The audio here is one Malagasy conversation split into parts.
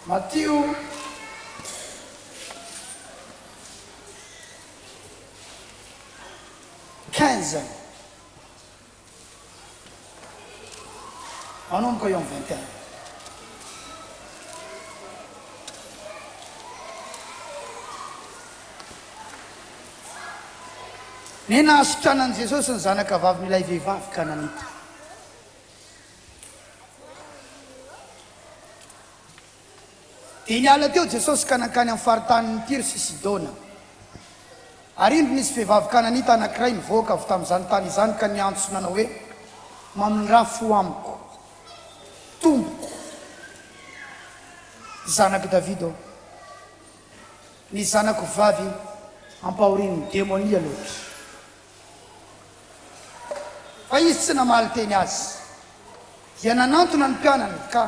Matthieu 15. Manomboka eo amin'ny 21. Ny nahasotranan'i Jesosy ny zanaka vavy milay vehivavy Kananita. Dia niala teo Jesosy ka nankany amin'ny faritanin'ny Tiro sy Sidona. Ary indro nisy vehivavy Kananita anankiray nivoaka avy tamin'izany tany izany ka niantso nanao hoe mamindrafo amiko tompoko zanaka Davido, ny zanako vavy ampahorian'ny demonia loatra. Fa izy tsy namaly teny azy, dia nanantona ny mpianany ka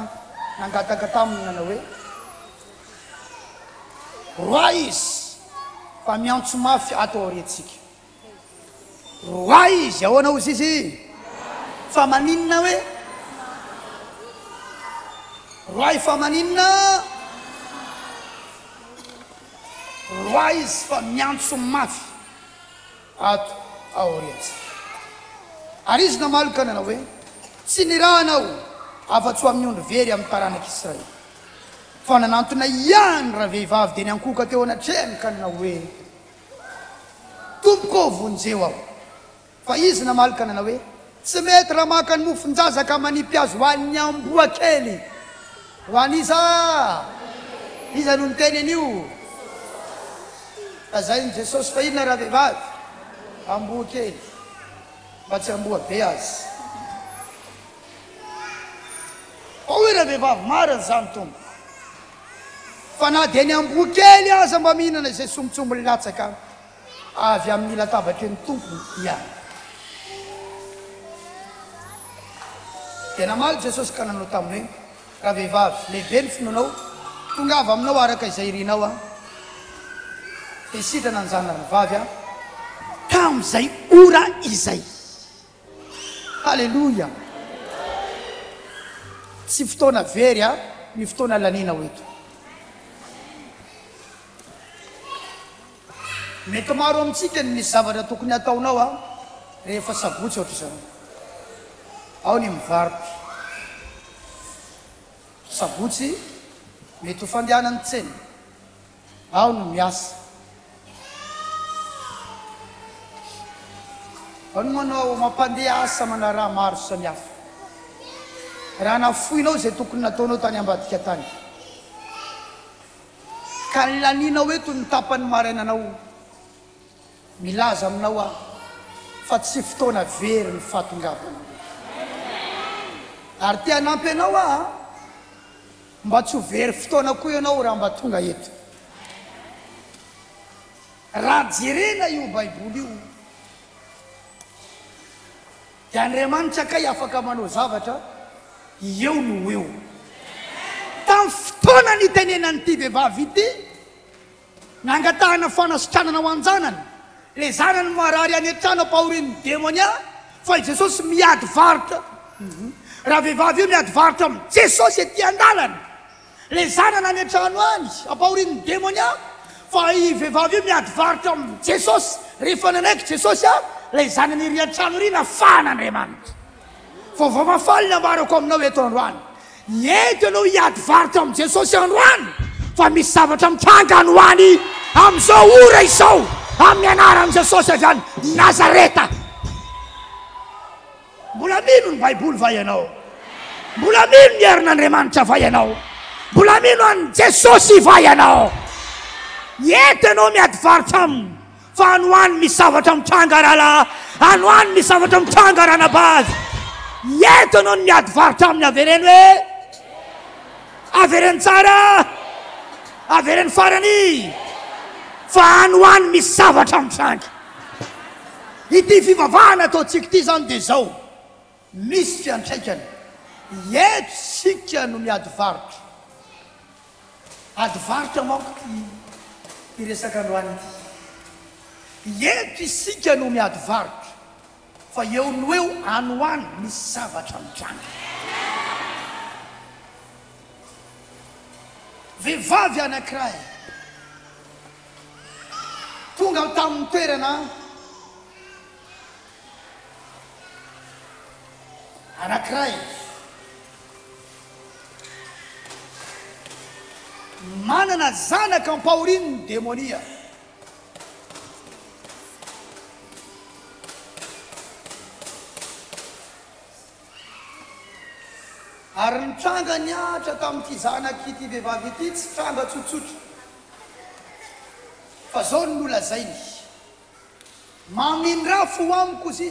nangataka taminy nanao hoe roa izy fa miantso mafy ato aoriantsika. Roa izy ahoana ozy izy fa maninona hoe roa fa maninona roa izy fa miantso mafy ato aoriantsika. Ary izy namaloka nanao hoe tsy nirahanao afa-tsy ho amin'ny ondro very amin'ny taranak'Israely, fa nanantona ihany raha vehivavy dia niankoka teo anatrehany ka nanao hoe tompoko vonjeo aho. Fa izy namaloka nanao hoe tsy mety raha maka ny mofonjaza ka manipy azy ho an'ny amboa kely. Ho an'iza iza no ny teny an'io. Fa zay ny Jesosy fa inona raha vehivavy amboa kely mba tsy amboa be azy. Hoe raha vehivavy marina zany tombo, fa na dia ny amboa kely aza mba mihinana izay sombitsombo latsaka avy amin'ny latabatra ny tompony ihany. Dia namaly Jesosy ka nanao taminy hoe raha vehivavy lehibe ny finoanao, tonga avy aminao araka izay irinao a, dia sitrana ny zanany vavy a tamin'izay ora izay. Halleluja. Tsy fotoana very a, ny fotoana lanina ho eto. Mety maro amintsika ny misy zavatra tokony ataonao a rehefa sabotsy ohatra izany. Ao ny mivarotra, sabotsy mety ho fandehanany tsena, ao no miasa, ao no manao mampandeha asa mana raha maro samihafa. Raha nafoinao izay tokony nataonao tany ambadika tany, ka ny laninao eto ny tapany marainanao milaza aminao a fa tsy fotoana very ny fatongavana. Ary tia hanampy anao a mba tsy ho very fotoana koa ianao raha mba tonga eto. Raha jerena io baiboly io dia Andriamanitra kay afaka manao zavatra eo no eo. Tamin'ny fotoana nitenenan'ity vehivavy ity, nangatahana fanasitranana ho anjanany, le zanany marary any an-trano ampahorian'ny demonia, fa Jesosy miady varotra. Raha vehivavy io miady varotra amin'ny Jesosy ety an-dalana, le zanany any an-trano any ampahorian'ny demonia, fa i vehivavy io miady varotra amin'ny Jesosy. Rehefa nanaiky Jesosy a, le zanany iry an-trano iry nafan'Andriamanitra. Fa vao mafaly ny ambarako aminao eto androany, eto ianao hiady varotra amin'ny Jesosy androany, fa misy zavatra mitranga androany amin'izao ora izao, amin'ny anaran'i Jesosy avy any Nazareta. Mbola mino ny baiboly va ianao? Mbola mino ny herin'Andriamanitra va ianao? Mbola mino an'i Jesosy va ianao? Eto ianao miady varotra aminy, fa androany misy zavatra mitranga rahalahy, androany misy zavatra mitranga ranabavy. Eto ianao miady varotra amin'ny avereny hoe avereny tsara, avereny farany, fa androany misy zavatra mitranga. Ity fivavahana ataontsika ity zany dia zao, misy fiantraikany. Eto sika no miady varotra. Ady varotra manko ty resaka androany ity. Eto isika no miady varotra, fa eo no eo androany misy zavatra mitranga. vehivavy anankiray tonga tamin'ny toerana anankiray manana zanaka ampahorininy demonia ary nitranga niatra tamin'ity zanaky ity vehivavy ity tsy tranga tsotsotra fa zao ny nolazainy mamindrafo amiko izy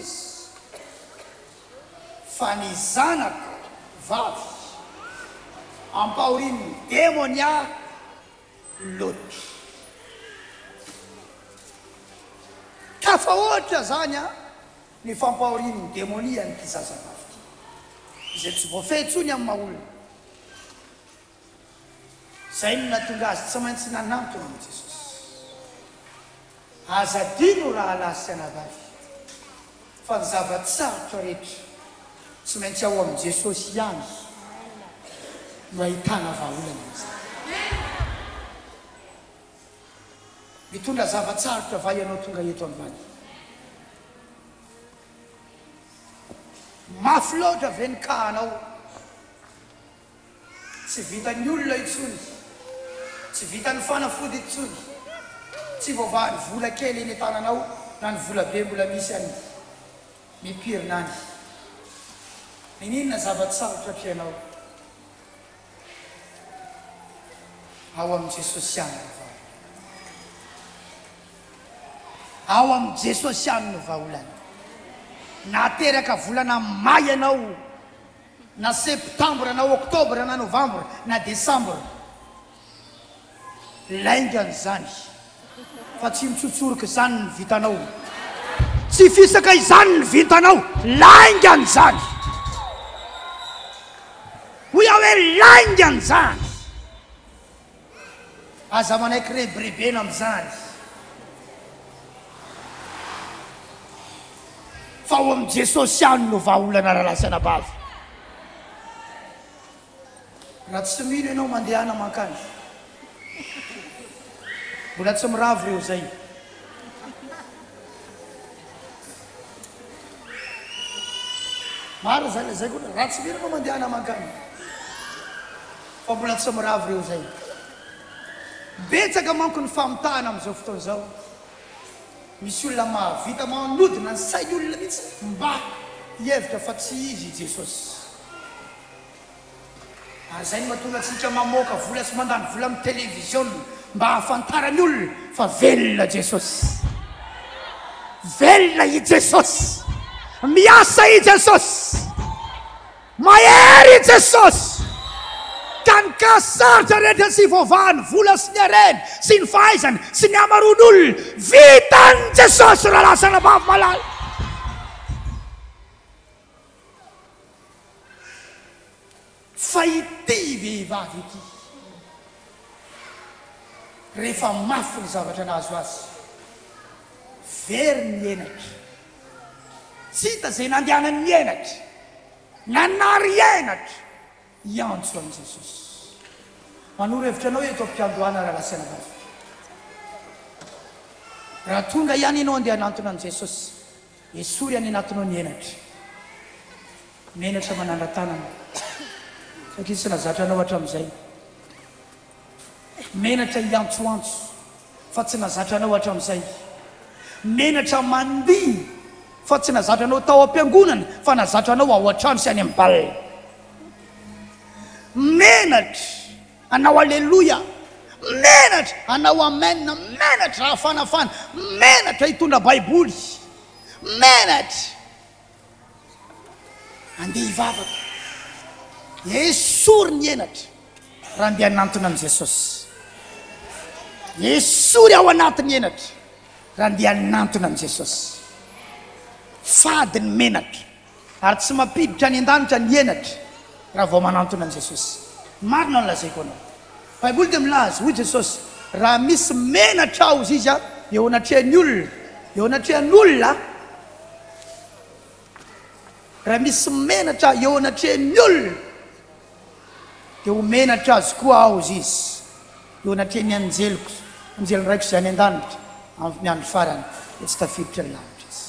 fa ny zanako vavy ampahorininy demonia loto ka fa ohatra zany a ny fampahorininy demonia ny tizazavavy izay tsy voafehitsony amin'ny maolona zay no natonga azy tsy maintsy nanantona amin'i Jesosy azadino raha lasy anavavy fa ny zavatsarotra rehetra tsy maintsy ao amin'i Jesosy ihany no ahitana vahaolana izay mitondra zavatsarotra va ianao tonga eto ambany mafy loatra ve ny kahanao tsy vitan'ny olona itsony tsy vitan'ny fanafody itsony tsy voavahany vola kely eny tananao na ny vola be mbola misy any mipirina any ninona zavatsarotra trianao ao amin'i Jesosy ihany no ao amin'i Jesosy ihany no vahaolana nateraka volana may anao na septambra na oktobra na novambra na desambra laingany zany fa tsy mitsotsoroka zany ny vitanao tsy fisaka izany ny vitanao laingany zany hoy aho hoe laingany zany aza manaiky rebirebena am'zany fa ao amin'i Jesosy ihany no vahaolana raha lasana bavy raha tsy mino ianao mandehana mankany mbola tsy miravo reo zay maro zany zay koa raha tsy mino ianao mandehana mankany fa mbola tsy miravo reo zay betsaka manko ny famitahana am'izao fotoana zao misy olona mahavita manodina ny sainy olona mihitsy mba hievitra fa tsy izy Jesosy zay no mahatonga atsika mamoaka vola sy mandany vola amin'ny télévision mba hahafantarany olona fa velona Jesosy velona i Jesosy miasa i Jesosy mahery i Jesosy ka ny kasarotra rehetra sy voavahany vola sy ny areny sy ny fahaizany sy ny amaron'olona vitan'i Jesosy raha lasana bavy malala fa ity vehivavy ity rehefa mafy ny zavatra nazo azy very ny enatra tsy hita zay nandehanany ny enatra nanary enatra iantso amin'i Jesosy manoro hevitra anao eto ampiandohana raha lasana bavy raha tonga ihany ianao andeha hanantona an'i Jesosy esory any anatinao ny enatra manandratanana satria tsy nazatra anao hatramin'izay menatra iantsoantso fa tsy nazatra anao hatramin'izay menatra mandihy fa tsy nazatra anao tao am-piangonana fa nazatra anao ao an-trano sy any amin'ny balina menatra anao alleloia menatra anao amen menatra hafanafana menatra hitondra baiboly menatra andeha hivavaka esory ny enatra raha andeha hanantona amin'i Jesosy esory ao anatiny enatra raha andeha hanantona amin'i Jesosy fady ny menatra ary tsy mampiditra any an-danitra ny enatra raha vao manantona an'i Jesosy marina no lazaiko anao baiboly dia milaza hoy Jesosy raha misy menatra ao izy izy a eo anatrehan'ny olona raha misy menatra eo anatrehan'ny olona dia ho menatra azy koa ao izy eo anatreny anjeloko anjely raiko zay any an-danitra amin'ny andro farany dia tsy tafiditra ny lanitra izy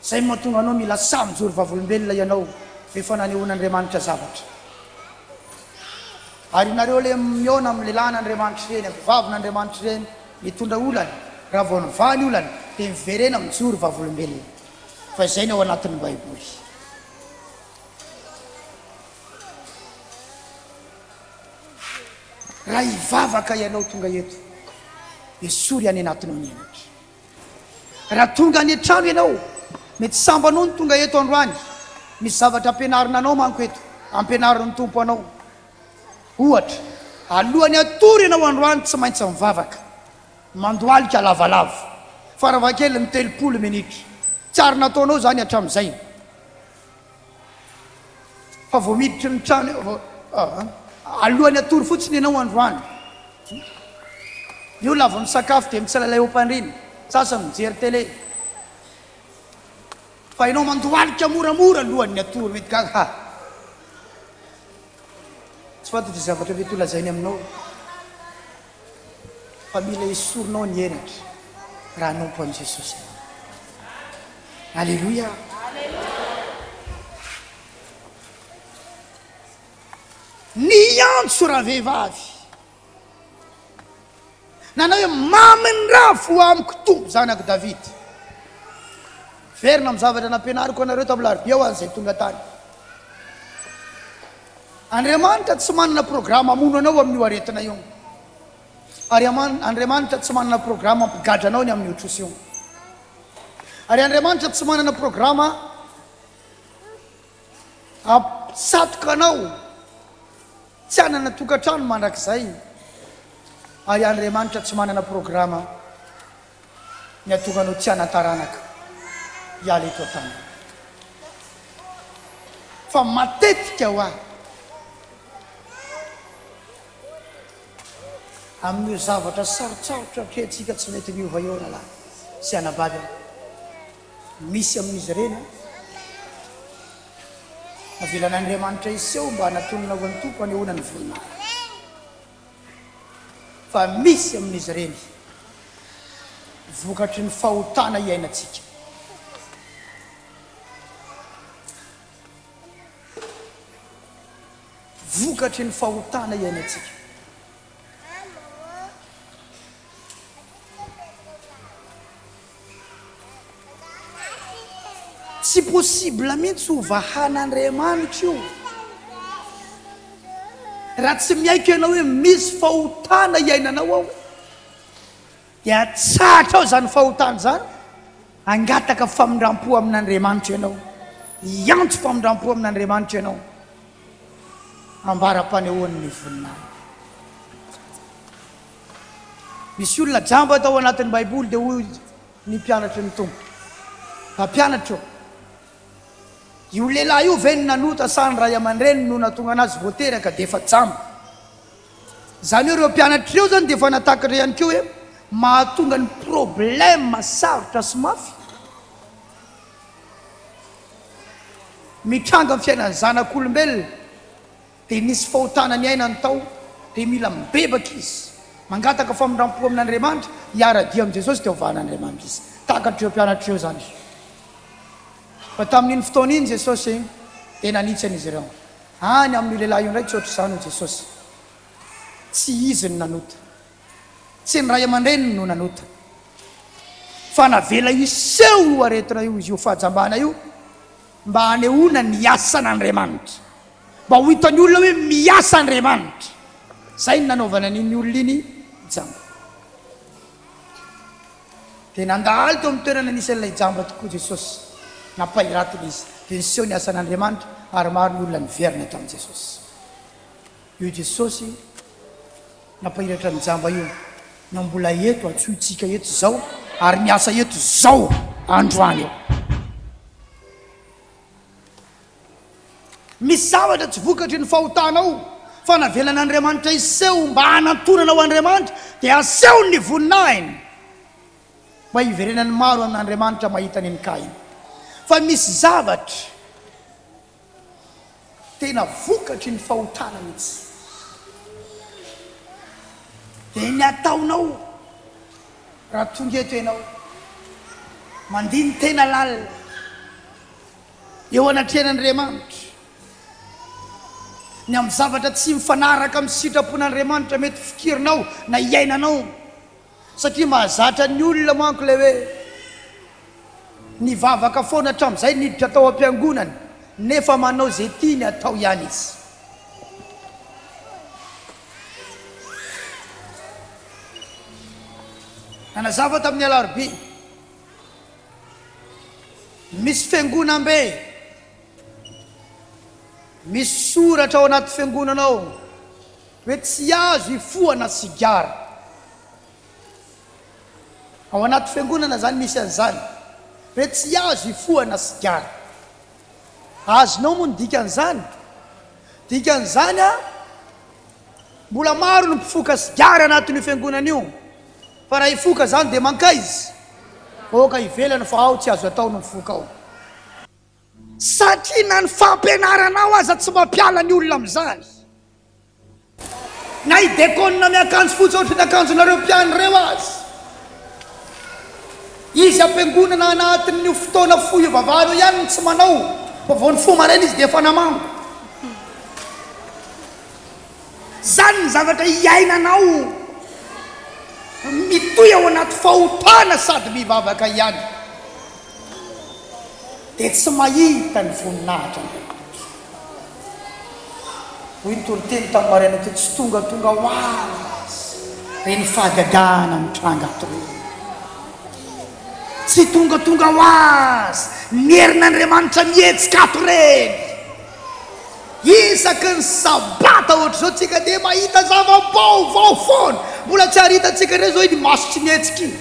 zay mahatonga anao mila samy jory vavolombelona ianao rehefa nanehoan'Andriamanitra zavatra ary nareo le miona amin'ny lehilahy n'Andriamanitra ireny ampivavin'Andriamanitra ireny mitondra olana raha vao nivany olana dia miverena mijory vavolombelona fa izay ny ao anatin'ny baiboly raha hivavaka ianao tonga eto esory any anatinao ny enatra raha tonga any an-trano ianao mety sambanao ny tonga eto androany misy zavatra ampianarina anao manko eto ampianariny tompo anao ohatra alohany atory ianao androany tsy maintsy mivavaka mandoalika lavalava faravakely ny 30 minitra tsary nataonao zany hatramin'izay fa vao miditra ny trano alohany atory fotsiny ianao androany io lava misakafo dia mitsalalay ompandriny sasa mijery télé fa ianao mandoalika moramora alohan'ny atory mety gaga tsy fantatry zavatra mety holazainy aminao fa mila esorinao ny enatra raha nompo an' Jesosy alleluia ny antso raha vehivavy nanao hoe maminy raha vo amiko tompo zanako Davida verina amin'ny zavatra nampianariko anareo tamin'ny larobia ho an'izay tonga tany Andriamanitra tsy manana programa amono anao amin'io aretina io ary Andriamanitra tsy manana programa ampigadra anao ny amin'ny otrosy io ary Andriamanitra tsy manana programa ampisatoka anao tsy hanana tokantrano mandrakizay ary Andriamanitra tsy manana programa ny atonga anao tsy hanataranaka hiala eto an-tany fa matetika ho ahy amin'io zavatra sarotsarotra atrehantsika tsy mety miova eo ralahy sy anabady misy amin'izy ireny navelan'Andriamanitra iseho mba hanatonana ho an'ny tompo hanehoana ny voninahitra fa misy amin'izy ireny vokatry ny fahotana iainantsika vokatry ny fahotana iainantsika tsy possible mihitsy ho vahan'Andriamanitra io raha tsy miaiko ianao hoe misy fahotana iainanao ao dia tsatra ao zany fahotana zany angataka famindram-po amin'Andriamanitra ianao iantso famindram-po amin'Andriamanitra ianao ambara-panehoan'ny voninahitra misy olona jamba tao anatin'ny baiboly dia hoy ny mpianatra ny tompo mpampianatra io lehilahy io ve ny nanota sany ray aman-dreny no natonga anazy voateraka dia efa jamba zany hoe ireo mpianatra ireo zany dia efa natakatra ihany keo hoe mahatonga ny problème sarotra sy mafy mitranga amin'ny fiainany zanak'olombelona dia nisy fahotana ny aina ny tao dia mila mibebaka izy mangataka famindram-po amin'Andriamanitra hiara-dia amin'i Jesosy dia hovan'Andriamanitra izy takatra ireo mpianatra ireo zany fa tamin'iny fotoana iny Jesosy dia nanitsy an'izy ireo any amin'ny lehilahy io ndraiky tsy ohatra izany Jesosy tsy izy ny nanota tsy ny ray aman-dreny no nanota fa navela iseho io aretina io izy io fahajambana io mba hanehoana ny asan'Andriamanitra mba ho hitan'ny olona hoe miasa Andriamanitra zay ny nanaovana n'iny olona iny jamba dia nandaly teo amin'ny toerana nisy an'ilay jamba tokoa Jesosy nampahiratiny izy dia niseho ny asan'Andriamanitra ary maro ny olona niverina tamin'i Jesosy io Jesosy nampahiratra ny jamba io na mbola eto antsointsika eto zao ary miasa eto zao androany eo misy zavatra tsy vokatry ny fahotanao fa navelan'Andriamanitra iseho mba hanantonanao Andriamanitra dia aseho ny voninahiny mba hiverenany maro amin'Andriamanitra mahita ny kainy fa misy zavatra tena vokatry ny fahotana mihitsy dia ny ataonao raha tonga eto ianao mandiny tena lalina eo anatrehan'Andriamanitra ny amin'ny zavatra tsy mifanaraka amin'ny sitrapon'Andriamanitra mety fikirinao na iainanao satria mahazatra ny olona manko le hoe nivavaka foana hatramin'izay niditra tao am-piangonana nefa manao zay tiany atao ihany izy. Nanazava tamin'ny alarobia misy fiangonam-be misy soratra ao anaty fiangonanao hoe tsy azo ifohana sigara ao anaty fiangonana zany misy an'izany hoe tsy azo ifohana sigara. Azonao moa ny dikan'izany dikan'izany a mbola maro no mpifoka sigara anatin'io fiangonana io fa raha ifoka zany dia manka izy oka ivelany fa ao tsy azo atao no mifoka ao satria na ny fampianaranao aza tsy mampiala ny olona amin'izany na idekona miakanjo fotsy ohatry ny akanjonareo mpianareo azy izy ampiangonana anatin'io fotoana foiovavahana ihany ny tsy manao fa vao ny fo maraina izy dia efa namango zany ny zavatra iainanao mitoy ao anaty fahotana sady mivavaka ihany dia tsy mahita ny voninahitra hoy ny toriteny tamin'ny maraina ty tsy tonga ho azy reny fahagagana mitranga toy tsy tonga ho azy mierin'Andriamanitra mihetsika ato reny isaky ny sabata ohatr'izao tsika dia mahita zava-baovao foana mbola tsy aritatsika re zao iny maso tsy mihetsika iny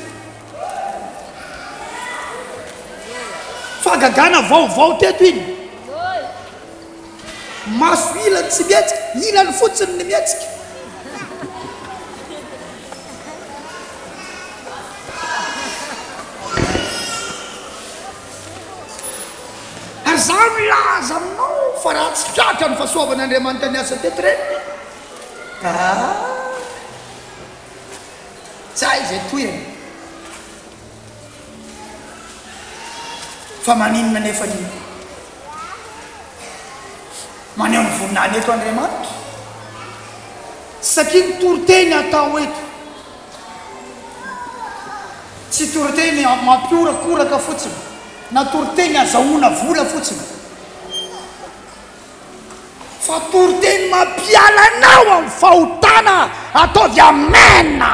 fahagagana vaovao teto iny maso ilany tsy mihetsika ilany fotsiny ny mihetsika ary za milaza aminao fa raha tsy tratra ny fahasoavan'Andriamanitra ny asa teto reny tsy hay izay toyany fa maninona nefa ny maneho ny voninahiny eto Andriamanitra satria ny toriteny atao eto tsy toriteny mampiorakoraka fotsiny na toriteny azahoana vola fotsiny fa toriteny mampialanao amin'ny fahotana ataovy amena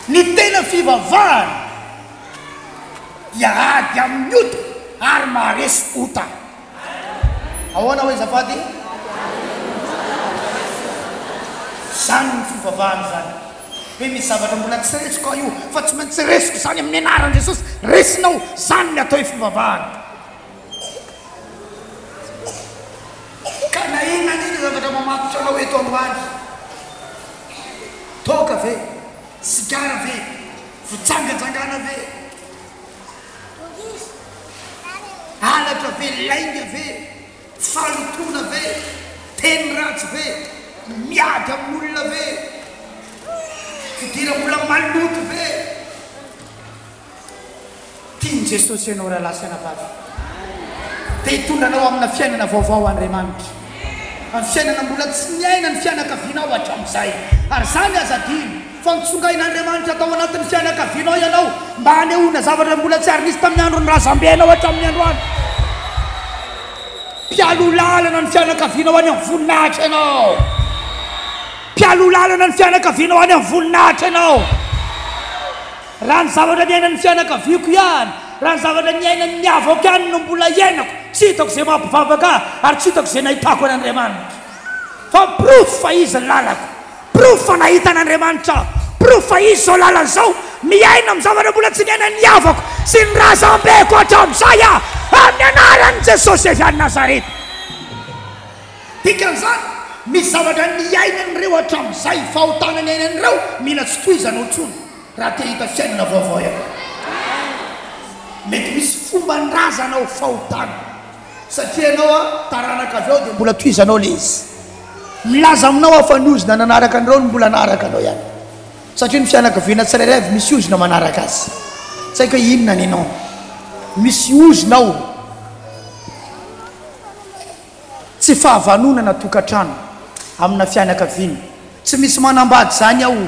ny tena fivavahana iady amin'ny ota ary maharesy ota ahoana hoe zafady zany ny fivavahana zany hoe misy zavatra mbola tsy resiko io fa tsy maintsy resiko zany amin'ny anaran'i Jesosy resinao zany ny atao hoe fivavahana ka na inona niny zavatra mamatotra anao eto androany toka ve sigara ve fitsangajangana ve halatra ve lainga ve falotona ve teny ratsy ve miady amin'olona ve fidiram-bola maloto ve tiany Jesosy ianao raha lasana vavy dia hitondranao amina fiainana vaovao Andriamanitra amin'ny fiainana mbola tsy miaina ny fianakavianao hatramin'izay ary zany azadiny fa nitsongain'Andriamanitra atao anatin'ny fianakavianao ianao mba hanehoana zavatra mbola tsy ary nisy tamin'ny andro ny razambenao hatramin'ny androany mpialolalana ny fianakavianao any amin'ny voninahitra ianao mpialolalana ny fianakavianao any amin'ny voninahitra ianao raha ny zavatra ny ainan'ny fianakaviako ihany raha ny zavatra ny ainan'ny miavako ihany no mbola iainako tsy hitako izay mampivavaka ary tsy hitako izay nahitako an'Andriamanitra fa proof fa izy ny lalako proof fa nahita an'Andriamanitra proof fa izy zao lalana zao miaina amin'ny zavatra mbola tsy niainan'ny havako sy ny razambeko hatramin'izay a amin'ny anaran'i Jesosy avy any Nazareta dikan'izany misy zavatra niainan'ireo hatramin'izay fahotana ny ainan'ireo mila tsy tohizanao ntsony raha te hita fiainana vaovao ihany mety misy fomba nrazanao fahotana satria anao taranaka avy ao dia mbola toizanao le izy milaza aminao afa niozina nanaraka an'ireo no mbola anaraka anao ihany satria ny fianakaviana tsirairay avy misy ozina manaraka azy tsy haiko hoe inona ny anao misy ozinao tsy fahavanonana tokantrano amina fianakaviana tsy misy manambady zany aho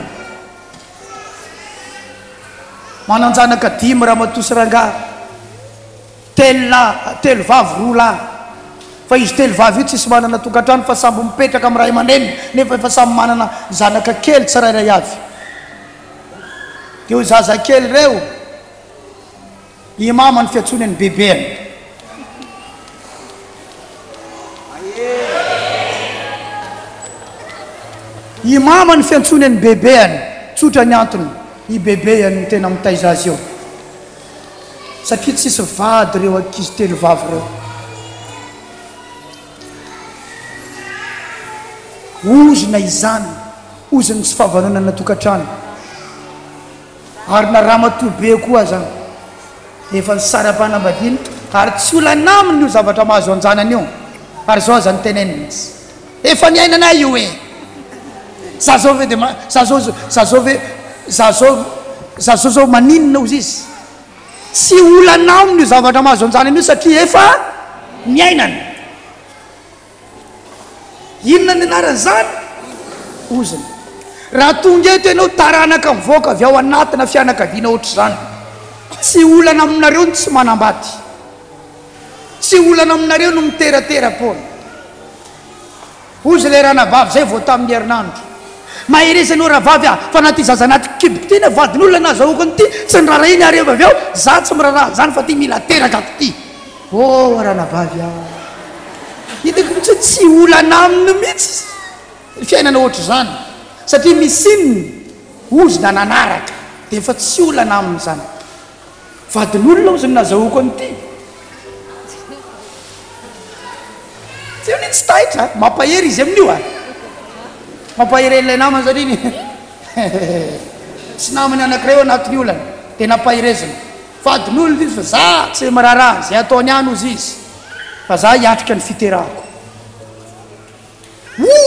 mananjanaka 10 raha matosy ranga telo vavy roa lahy fa izy telo vavy io tsisy manana tokantrano fa samby mipetraka amin'ny ray aman-dreny nefa efa samby manana zanaka kely tsirairay avy dia zaza kely reo imama ny fiantsony any bebeany imama ny fiantsony any bebeany tsotra ny antony i bebeany tena mitaiza azy eo satria tsisy vady reo ankizy telo vavy reo ozina izany oziny tsy fahavanonana tokantrano ary na raha matobe koa zany efa ny sara-panambadiana ary tsy olana aminy io zavatra mahazo anjanany io ary zao zany teneny mihitsy efa ny ainana io hoe zazao ve dia zazao zao maninona ozy izy tsy olana aminy io zavatra mahazo anjanany io satria efa ny ainana inona ny anarany zany ozina raha tonga eto ianao taranaka mivoaka avy ao anatina fianakaviana ohatra zany tsy olana aminareo no tsy manambady tsy olana aminareo no miteratera-pona ozy le ranavavy zay vao tamin'ny herinandro maherezanao rahavavy a fa naty zaza anaty kibiky ty na vadin'olona nazahoako nyty tsy ny raharaha iny areva avy ao za tsy miraharaha zany fa ty mila teraka ko ty ranavavy a hitako mitsy tsy olana aminy mihitsy fiainana ohatra zany satria misinny ozina nanaraka dia efa tsy olana aminy zany vadin'olona ozy ny nazahoako anyty tsy eo ny tsy tahitra mampahery izy amin'io a mampahery ilay namany satria tsy namany anankiray eo anatin'ny olana dia nampaherezana vadin'olona izy fa za tsy miraharaha zay ataony any ozy izy fa za hiatrika ny fiterahako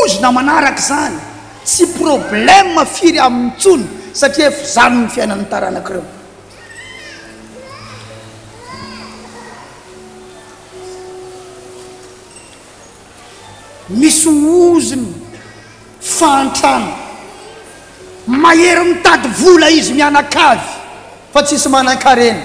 ozina manaraka zany tsy problème firy amin'ny tsony satria efa zany ny fiainan'ny taranakireo misy oziny fantrano mahery mitady vola izy mianakavy fa tsisy manan-karena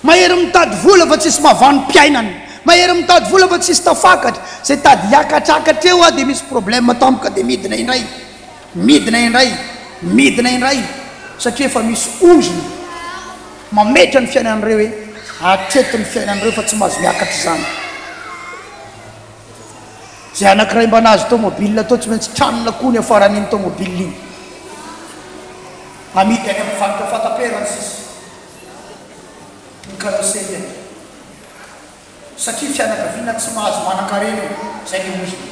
mahery mitady vola fa tsisy mavanom-piainany mahery mitady vola fa tsisy tafakatra zay tady hiakatrakatra eo dia misy problème tampoka dia midina indray satria efa misy oziny mametra ny fiainan'ireo hoe atretin'ny fiainan'ireo fa tsy mahazo miakatra zany zay anankiray mba nazy tomobile tao tsy maintsy tranona koa ny afaran'iny tomobile iny amidy any amin'ny varotra fataperany sisy ny karosely any satria fianakaviana tsy mahazo manan-karena zay ny oziny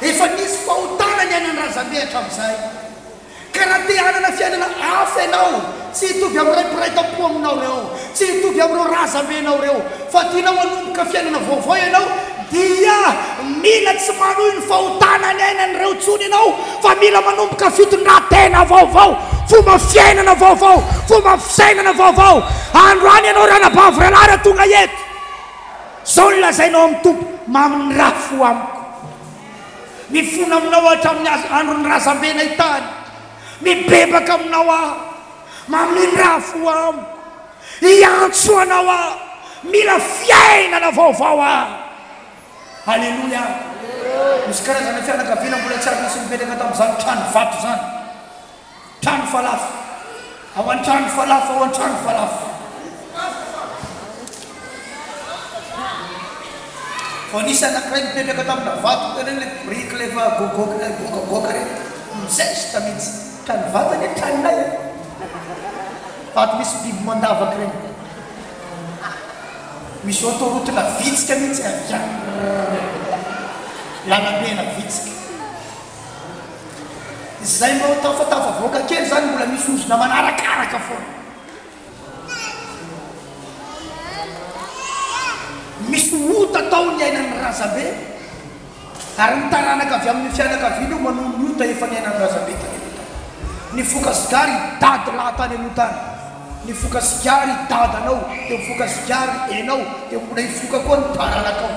efa nisy fahotana ny anany razambe hatramin'izay ka raha te hanana fiainana hafa ianao tsy hitovy amin'ny ray piraitam-po aminao reo tsy hitovy amin'ireo razambenao reo fa tianao manomboka fiainana vaovao ianao dia mila tsy manohy ny fahotana ny ainan'ireo tsony ianao fa mila manomboka fitondran-tena vaovao fomba fiainana vaovao fomba fisainana vaovao androany ianao ranabavy ralara tonga eto zao ny lazainao amin'ny tompo maminy rafo amiko mifona aminao hatramin'ny androny razambena hitany mibebaka aminao aho maminy rafo amiko hiantso anao aho mila fiainana vaovao aho halleloia misy karazana fianakaviana mbola tsy ary nisy mipetraka tamin'izany trano vato zany trano falafo ao an-trano falafo ao an-trano falafo fa nisy anankiray mipetraka tamina vato tena le brique lefa gogoka reny mizesta mihitsy trano vato ane tranonay vato misy biby mandavaky reny misy autoroute la vitsika mihitsy lanamena vitsika zay mba tafavoaka kely zany mbola misy ozina manarakaraka foana natao ny ainan'ny razabe ary ny taranaka avy amin'ny fianakaviana io manomota efa ny ainan'ny razabe tany aloha tany ny fokasigary dady lahy tany aloha tany ny fokasigary dadanao dia fokasigary enao dia mbola hifoka koa ny taranakao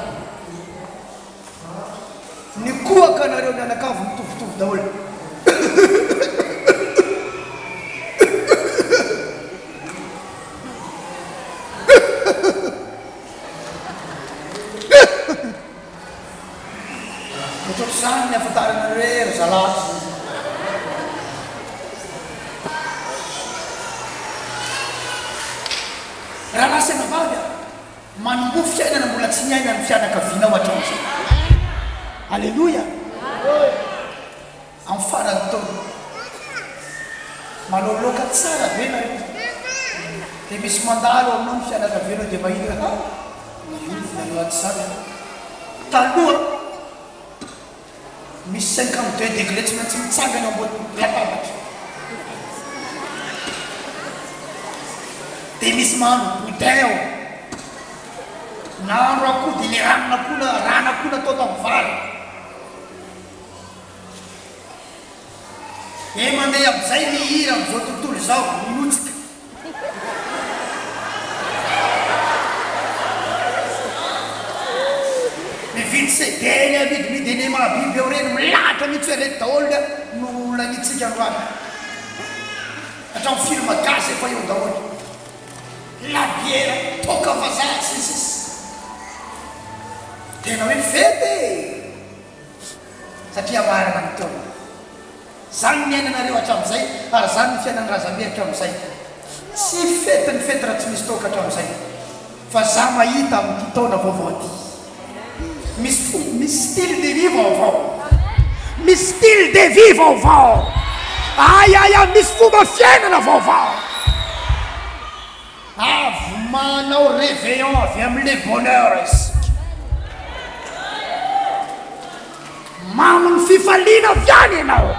ny kohaka nareo mianakavy mitovitovy daholo zany ny afantarana hoe ry zalahy raha lasana vavy a manombo fiainana mbola tsy niaina ny fianakavianao hatramin'izay alleloia amin'ny farany taona maloloka tsara be nareo dia misy mandalo aminao ny fianakavianao dia mahita naloaty zany taloha misy 52 degré tsy maintsy mitsangana ambony latabatra dia misy mahandro boudin ao nahandro akoho dia le ranon'akoho natao tamin'ny vary mandeha amin'izay mihira amin'izao tontolo izao minotsika mividy sedeny avidividy eny mahabiby eo reny milatra mihitsy hoe rety daholo no nanitsika androany hatramin'ny film gasy efa eo daholo labiera toka vazaha sisisy tena hoe fety satria marana ny taona zany ny ainanareo hatramin'izay ary zany ny fiainany razabe hatramin'izay tsy fety ny fety raha tsy misy toka hatramin'izay fa za mahita amin'ny taona vaovao ty misy style de vie vaovao misy style de vie vaovao aya misy fomba fiainana vaovao avy manao réveillon avy amin'le bonheur isika manony fifaliana avy any ianao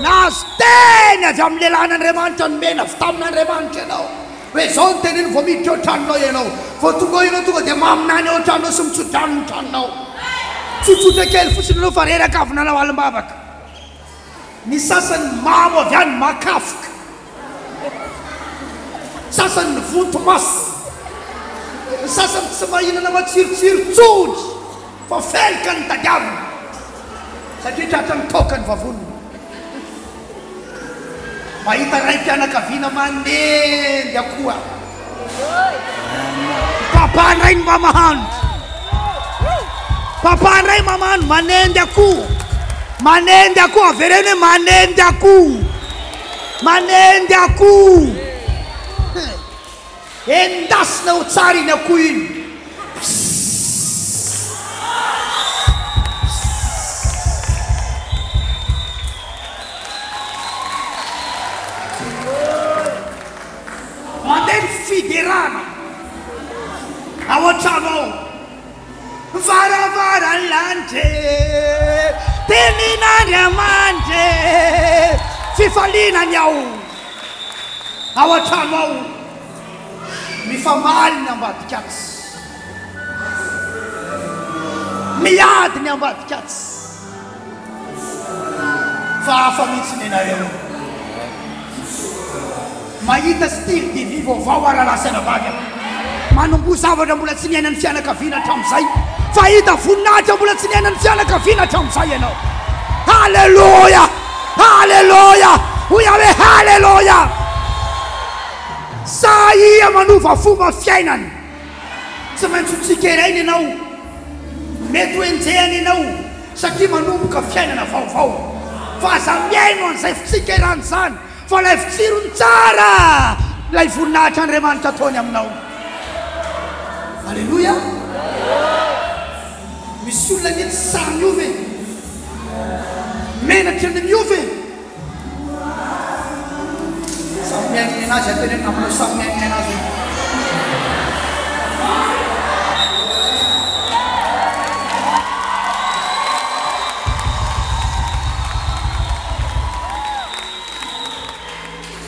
nazo teny avy amin'ny lehilahin'Andriamanitra nomena avy tamin'Andriamanitra ianao hoe zao ny teneny vao miditra ao tranonao ianao vao tonga ianao tonga dia maminany ao tranonao sy mitsodrano ny tranonao tsotsotra kely fotsiny anao fa reraka avy nanao alim-bavaka ny sasany mamo avy any makafoka sasany vonto masy ny sasany tsy mahinana matsirotsiro tsody fa felika ny tadiavina satria tratra ny toka ny vavonina mahita ray mpianakaviana manendy akoha papandray ny mamahandro papandray mamahando manendy akoho avereny hoe manendy akoho endasina ho tsara iny akoho iny mandeha fiderana ao an-trano ao varavarany lanitra tenin'Andriamanitra fifalinany ao an-trano ao mifamaly ny ambadikatsy miady ny ambadikatsy fa hafa mihitsy ny anareo mahita style de vie vaovao ara lasana vavy manombo zavatra mbola tsy niainan'ny fianakaviana hatramin'izay fa hita voninahitra mbola tsy niainan'ny fianakaviana hatramin'izay ianao halleloia hoia hoe halleloia saia manova fomba fiainany tsy maintsy tsika irainy ianao mety hoenjehany ianao satria manomboka fiainana vaovao fa aza miaino an'izay fitsika irany zany fa lay fitsirony tsara lay voninahitra Andriamanitra ataony aminao alleloia misy olona mety sa miove menatra ny miove samy miaininy anazy ateneny aminao samy miaininy anazy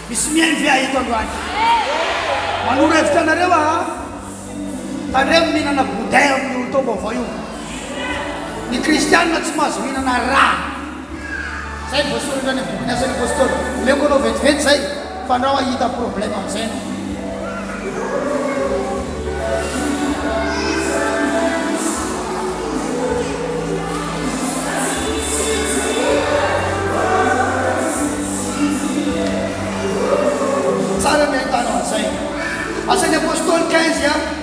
misy miainy vea eto androany manoro hevitra anareo tandremo mihinana boudin amin'ny olo tao vaovao io ny kristianina tsy mahazo mihinana raha zay voasoratra ny boky ny asan'ny apôstôly meko anao vetivety zay fa andrao ahita problème amin'izay tsara miahitanao an'izay asan'ny apôstôly 15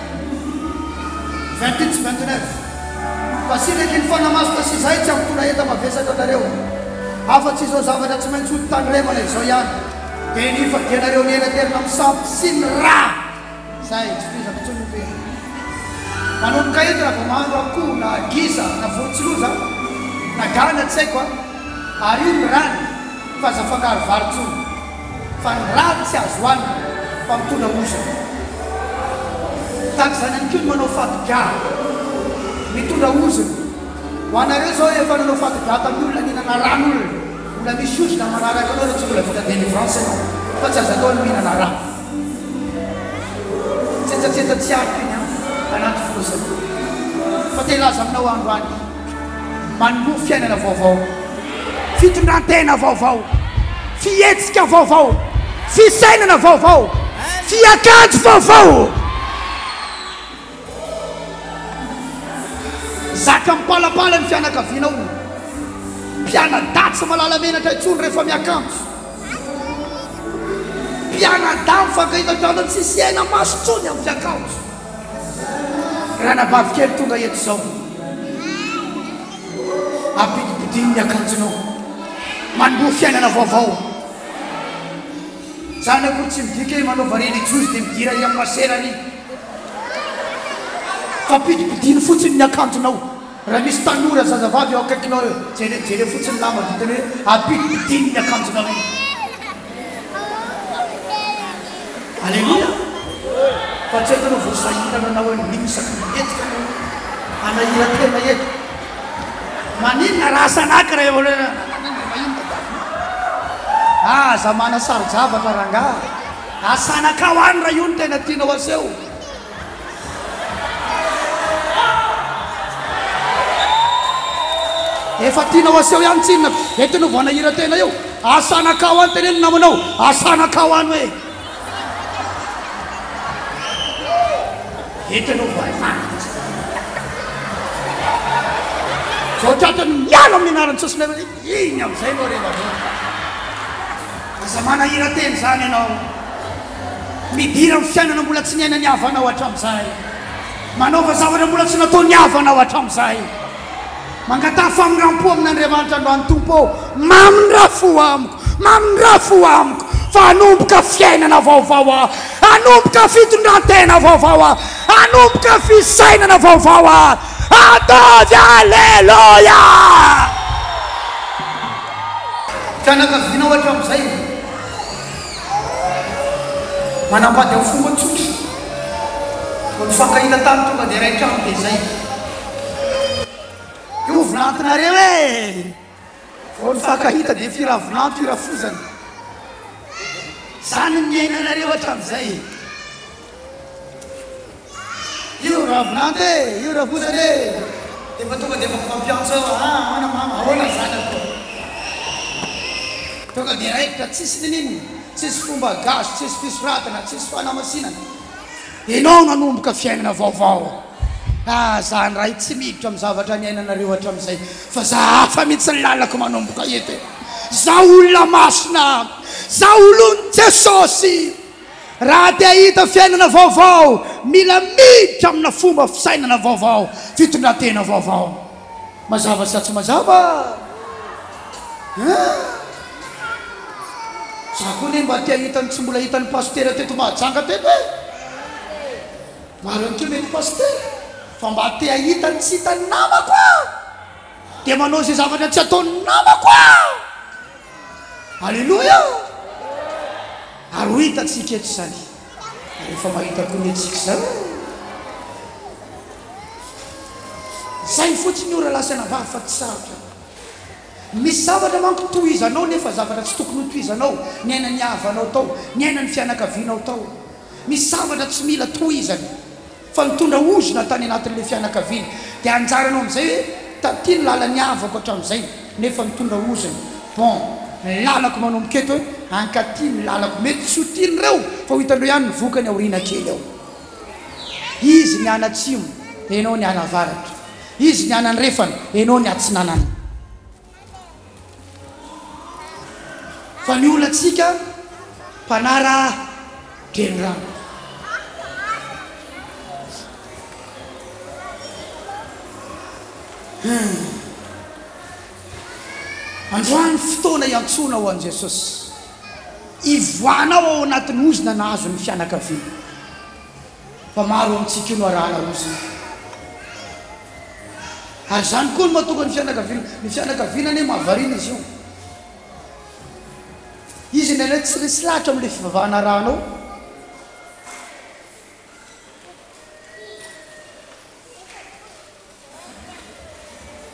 28 sy 29 fa sireky ny fanamasina sy zay tsy amitona enta mavesaka anareo afa-tsy izao zavatra tsy maintsy olo tandremana izao ihany dia ny fadianareo ny elaterina misampy sy ny raha zay tsy fizako tsony be manomboka ety raha vao mahandro akoho na giza na voatsiloza na gana tsy haiko ary io ny rany fa zafangaro varotsony fa ny raha tsy azo hoanina fa mitondra ozana tahaka zany any keo manao fatiga mitondra ozana ho anareo zao efa nanao fatiga tamin'ny olona nihinana ran'olona olona misy ozona manaraka anao na tsy mbola vita délivrance anao fa tsy azo atao ny mihinana raha tsetsatseta tsy ariko iny anaty fosana fa telaza aminao andro any manombo fiainana vaovao fitondrantena vaovao fietsika vaovao fisainana vaovao fiakanjo vaovao zaka mipalapala ny fianakavianao mpianadatsy malala-menatra itsony rehefa miakanjo mpianada mifankahitatrana tsisy aina masotsony amin'ny fiakanjo raha nabavy kely tonga eto zao apidipidiny miakanjonao manombo fiainana vaovao zany akory tsy midika manaova religiozy dia midira i amin'ny maserany fa pidipidiny fotsiny ny akanjonao raha misy tanora zazavavy ao akaikinao jere fotsiny lama vitany hoe apidipidiny ny akanjonao iny alleluia fa tsy etanao voasahirana anao hoe mimisaka mietika anahira tena eto maninona raha sanaka raha evolena za mana sary javatra ranga asanaka ho any raha io ny tena tianao aseho efa tianao aseho ihany tsinona etinao voanahira tena io asanaka ho any teneno namanao asanaka ho any hoe etinao voaefana zao tratany miano amin'ny anarany tsosina iny amin'izay anao rehefa aza manahira teny zany ianao midira ny fiainana mbola tsy niaina ny havanao hatramin'izay manaova zavatra mbola tsy natao ny havanao hatramin'izay mangataha famirampo amin'andriamanitra androany tompo maminy rafo amiko maminy rafo amiko fa anomboka fiainana vaovao anomboka fitondrantena vaovao anomboka fisainana vaovao ataovy alleluia fianakavianao hatramin'izay manambady amin'ny fomba tsotra ko mifankahita tany tonga dia ray trano dia zay io volantinareo vo mifankahita dia firavolanto irafozana zany miainanareo hatramin'izay io ravolante io rafozana dia fa tonga dia mafampiantso manamama ahoana zany ako tonga dia raikitra tsisy nininy tsisy fomba gasy tsisy fisoratana tsisy fanamasinana ianao nanomboka fiainana vaovao zany raha tsy miditra amin'ny zavatra ny ainanareo hatramin'izay fa za hafa mihitsy ny lalako manomboka eto za olona masina za olony jesosy raha te ahita fiainana vaovao mila miditra amina fomba fisainana vaovao fitondrantena vaovao mazava sa tsy mazava za koa ne mba tia hitany tsy mbola hitany pasteur teto mahajanga teto maro an'keo mety pasteur fa mba tia hitany tsy hitany namako dia manao zay zavatra tsy ataony namako alleluia ary ho hitatsika eto zany rehefa mahitako ny atsika zany zay fotsiny ora lasa navavy fa tsy sarotra misy zavatra manko tohizanao nefa zavatra tsy tokony tohizanao ny aina ny havanao tao ny aina ny fianakavianao tao misy zavatra tsy mila tohizany fa nitondra ozona tany anatin'le fianakaviana dia anjaranao amin'izay hoe taty ny lalany avako hatramin'izay nefa nitondra ozona bon ny lalako manomboketo hoe ankaty ny lalako mety tsy ho tiany reo fa ho hitandreo ihany ny vokany aoriana kely ao izy ny anatsimo dia ianao ny anavaratra izy ny ananyrefana ianao ny atsinanana fa ny olatsika mpanara drenirano androany fotoana iantsona ho an' Jesosy ivoanao ao anatin'ny ozona nahazo ny fianakaviana fa maro amintsika io no arahana ozona ary zany koa no mahatonga ny fianakaviana ane mahavariana izy io izy ny tsy resy lahatra amin'le fivavahana rahanao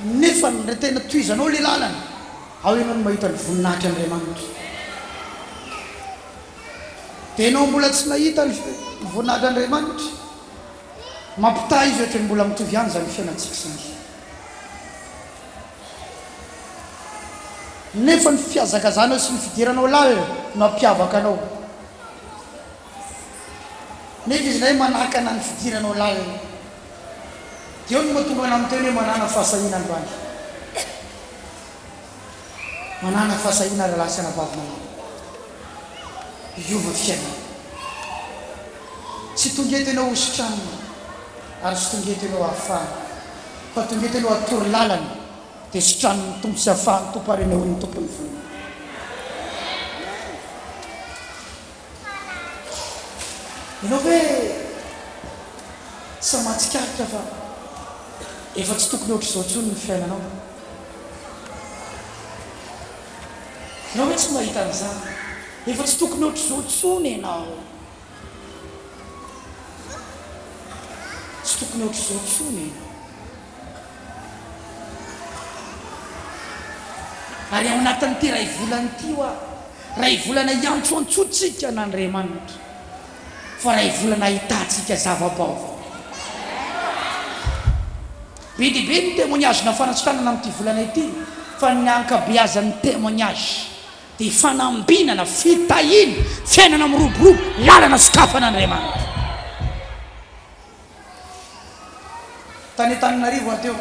nefa ny tena toizanao le lalana ao ianao no mahita ny voninahitra Andriamanitra dia ianao mbola tsy mahita ny voninahitra Andriamanitra mampita izy ohatra ny mbola mitovy ihany zany fiainantsika zany nefa ny fiazakazanao sy ny fidiranao lalina no ampiavaka anao nefa izy nay manakana ny fidiranao lalina dia eo no mahatonga ana amin'ny teny hoe manana fahasahina androany manana fahasahina raha lasana vavinao iova fiainana tsy tongetenao hositranina ary tsy tongetenao hafahana fa tongetenao atory lalana dia sitraniny tompo sy hafahany tompo ary eny ny tompony vola ianao hoe tsy mahatsikaritra fa efa tsy tokony ohatra izao ntsony ny fiainanao ianao hoe tsy mahita an'izany efa tsy tokony ohatra izao ntsony ianao tsy tokony ohatra izao ntsony ary ao anatin'ity ray volana ity oa ray volana iantso antsotsika n'Andriamanitra fa ray volana ahitantsika zava-baovao be dia be ny témoignage na fanatsikranana amin'ity volana ity fa ny ankabeazan'ny témoignage dia fanambinana fitahina fiainana miroborobo lalana sokafan'Andriamanitra tany Antananarivo ateo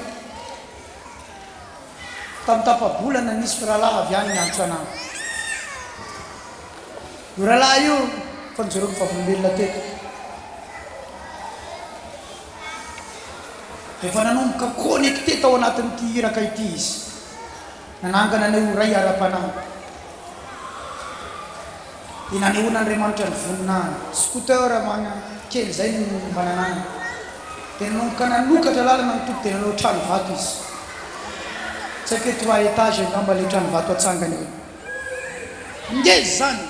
tamin'ny tapabolana nisy firalahy avy any niantso anahy io rahalahy io fa nijereo mifavolombelona teto efa nanomboka connecté tao anatin'ity iraka ity izy nanangana ny ray ara-panahy dia nanehoan'Andriamanitra ny voninahiny scooter mana kely zay ny mananana dia nanomboka nanokatra lalana ny tompo dia nanao trano vato izy tsy haiko hoe 3 étage angamba le trano vato atsangany hoe ngezy zany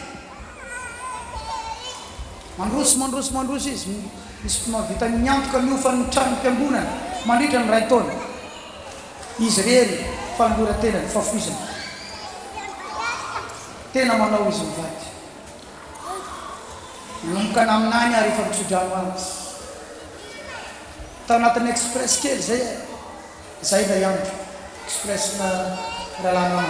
mandrosy izy misy mavita miantoka miofa ny trano-piangonana mandritra ny ray taona izy rery fanolora-tena ny fafoizana tena manao izy mivady nanomboka na aminany ary efa mitsodrano azy tao anatin'ny express kely zay na iandro express na ralana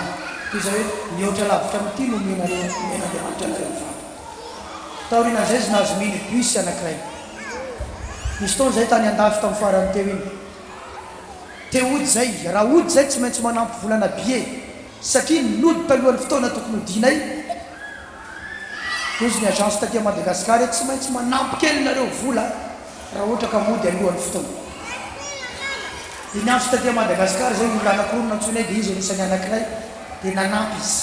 izy hoe mihoatra lavitra amity no menandriamanitra anareo vato taorina zay izy nahazo miny bus anankiray misy taona zay tany andafy tamin'ny farany teo iny te ody zay raha ody zay tsy maintsy manampy volana bie satria nody talohan'ny fotoana tokony hodinay ozy ny agence taty Madagasikara tsy maintsy manampy kely nareo vola raha ohatra ka mody alohan'ny fotoana dia ny agence taty Madagasikara zay olona anankiroa nantsonay dia izy anisany anankiray dia nanampy izy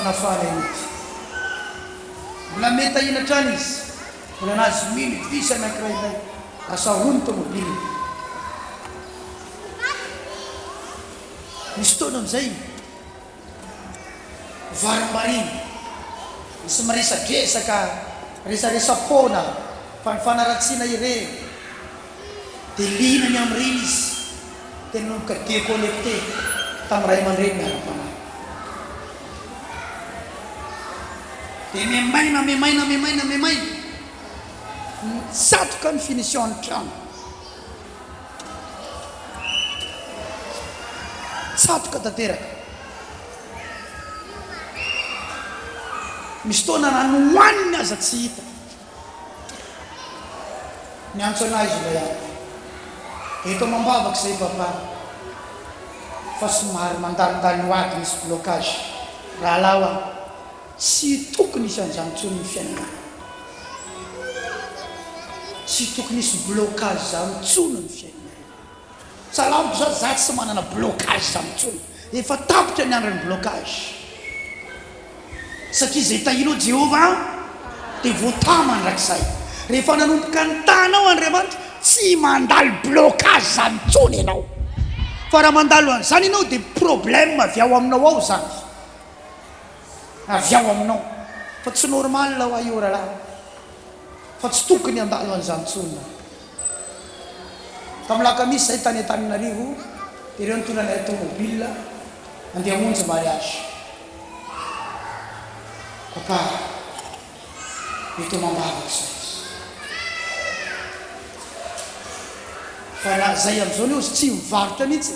nafahana ody mbola mety ahina trany izy mbola nahazo miny bus anankiray ilay asahony tomobily misy fotoana amin'izay varim-bariny misy miresadresaka resaresa-pona fanaratsiana ireny dia linany amin'ireny izy dia nanomboka déconnecté tamin'ny ray aman-dreny miara-panahy dia memaina satroka ny finition ny trano, satroka tanteraka. Misy fotoana nanohaniny aza tsy hita, miantso anazy ilay any. Eto mambavaka izay papa, fa somary mandalindaliny hoaty misy blocage. Rahalahy aho tsy tokony isy an'izany intsony ny fiainana, tsy tokony isy blocage zany intsony ny fiainana. Salamiko za tsy manana blocage zany intsony, efa tapitra ny androny blocage. Satria zay tahinao Jehova dia voatama andrakizay. Rehefa nanomboka ny tanao Andriamanitra, tsy mandalo blocage zany intsony ianao. Fa raha mandalo an'izany ianao dia problème avy ao aminao ao zany, avy ao aminao. Fa tsy normal ho io rahalahy, fa tsy tokony andalo an'izany intsony. Tamin'ny lakamisy zay tany Antananarivo, dia ireo nitondra anay tomobile andeha hamonjy mariage. Papa, eto mambavaka izay. Fa na zay amin'izao io tsy mivarotra mihitsy.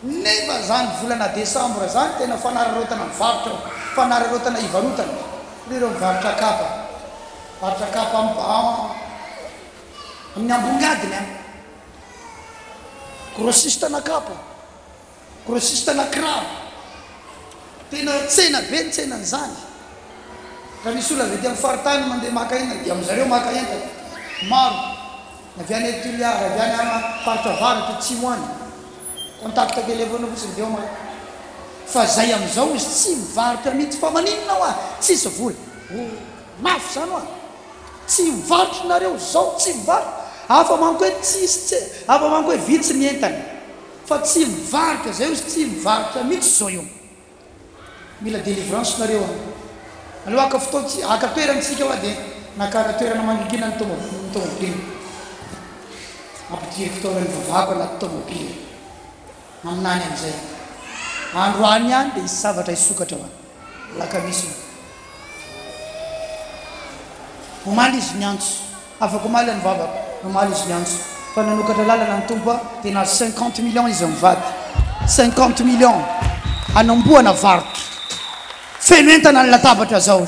Nefa zany volana Desambra zany tena fanararotana mivarotra, fanararotana ivarotana. Ireo mivarotra kapa, mivarotra kapa amin'ny ambongadiny any. Grossiste na kapa, grossiste na kiraro. Tena tsena be ny tsenan'izany. Raha misy olona avy ety amin'ny faritany mandeha maka entana, dia amin'izareo maka entana maro. Avy any Tuliara, avy any amin'ny faritra avaratra tsy hoany, contact kely avao fotsiny dia maka. Fa zay amin'izao izy tsy mivarotra mihitsy. Fa maninona ho tsisy vola, mafy zany ho tsy mivarotra nareo zao, tsy mivarotra. Hafa manko hoe tsisy, hafa manko hoe vitsy ny entana, fa tsy mivarotra zay izy tsy mivarotra mihitsy zao io. Mila délivrance nareo aloha aka fotoatsy aka toerantsika hoa dia nakana toerana mangingina ny tomobile, ampidiry fotoanany vavako anaty tomobile aminany amin'izay. Androany ihany dia isy zavatra isokatra hoa lakamisy. Omaly izy miantso, afaka omaly any vavako, omaly izy miantso. Fa nanokatra lalana ny tompo dia nazo 50 millions izy mivady, 50 millions anamboana varotra. Feno entana ny latabatra zao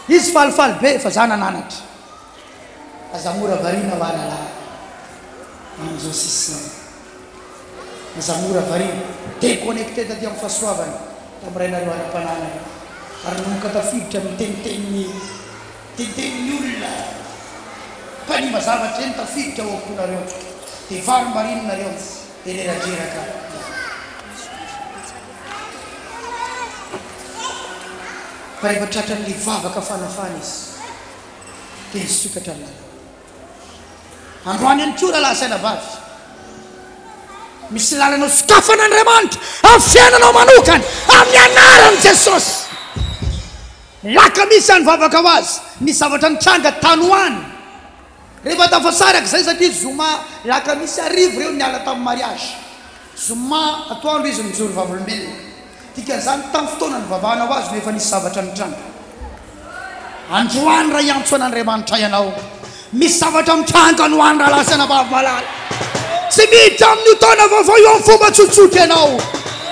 izy falifaly be fa za nananatra. Aza mora variana ho alalahy amin'izao sisy aza mora variana déconnecté taty amin'ny fahasoavana tamin'ny rainareo ara-panana. Ary nomoka tafiditra miteniteny olona mpanima zavatra eny tafiditra ao amponareo dia vary marinonareo dia leraderaka. Fa rehefa tratra n'le vavaka fanafana izy dia nisokatra ny lalana. Androany any koa rahalahy saina vavy, misy lalanao sokafan'Andriamanitra amin'ny fiainanao manokana amin'ny anaran'i Jesosy. Lakamisy any vavaka ho azy ny zavatra nitranga tany hoany. Rehefa tafasaraka izay satria zoma lakamisy arivo ireo niala tamin'ny mariage, zoma atoandro izy mijoro vavolombelona. Dikan'izany tamin'ny fotoana ny vavahana ho azy no efa nisy zavatra nitranga. Androany raha iantso an'Andriamanitra ianao, misy zavatra mitranga no any raha lasana vavy malala. Tsy miditra amin'ny taona vaovao io amin'ny fomba tsotsotra ianao,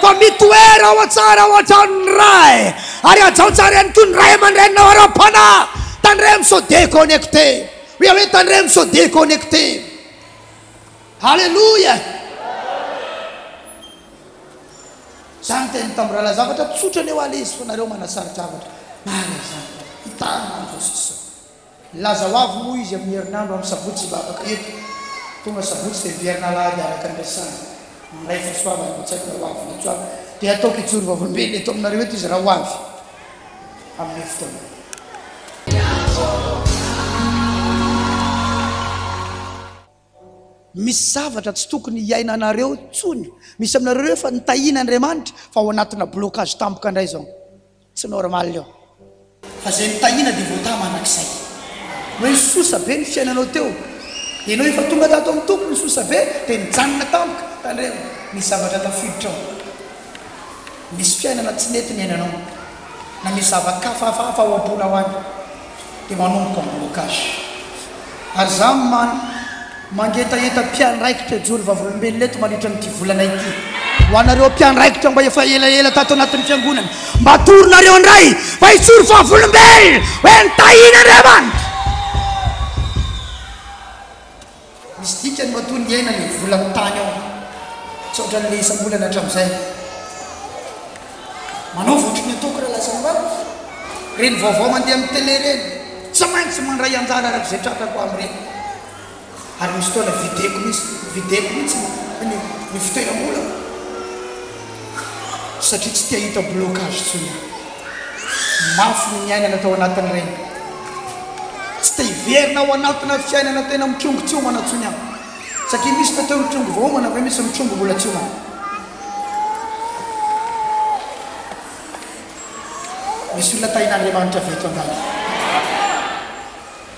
fa mitoera ao atsara ao an-tranony ray, ary ajao tsara ihany koa ny ray aman-drenao ara-panahy. Tandremo so déconnecté, hoe tandremo so déconnecté. Halleluja. Zany teny tamin'ny rahala zavatra tsotra ny eo ale izy fa nareo manasaritra zavatra mara zany hitana amin'izao sisa. Laza ho avy moa izy amin'ny herinandro amin'ny sabotsy babaka eto, tonga sabotsy dia mivierina lahady araka andrasana ray fasoavana ho tsaika ho avy natsoavy dia ataoko ijoro vavolombelona eto aminareo eto izy raha ho avy amin'ny fotoana. Misy zavatra tsy tokony hiainanareo tsony, misy aminareo rehefa nitahina Andriamanitra fa ao anatina blocage tampoka indray zao, tsy normal io. Fa zay nitahina dia voatama anakizay, hoe sosa be ny fiainanao teo, ianao efa tonga tato amin'ny tompony sosa be dia nijanona tampoka. Tandremo misy zavatra tafiditra ao, misy fiainana tsy mety ny ainanao, na misy zava-kafahafa ao am-pona ho any dia manomboka amin'ny blocage. ary za mangetaheta mpianraikitra jory vavolombelona eto mandritra n'ity volana ity ho anareo mpianraikitra mba efa elaela tato anatin'ny fiangonana mba toronareo andray fa hitsory vavolombelona hoe nitahin'Andriamanitra misy dikany matoa ny aina ny volany tany ao tsy ohatra n'le isam-bolana hatramin'izay manao votry ny ataoko raha lazana vava reny vaovao mandeha amin'ny télé reny tsy maintsy mandray anjara araka izay tratrako amin'ireny ary misy fotoana videko mihitsy ny fitoeram-bola satria tsy tia hita blocage tsony mafy ny miainana tao anatin'ireny tsy tia hiverina ao anatina fiainana tena mitrongo-tsiomana tsony aho satria misy tateo mitrongo vaomana fa misy mitrongo mbola tsiomana misy olona tahin'Andriamanitra veto andany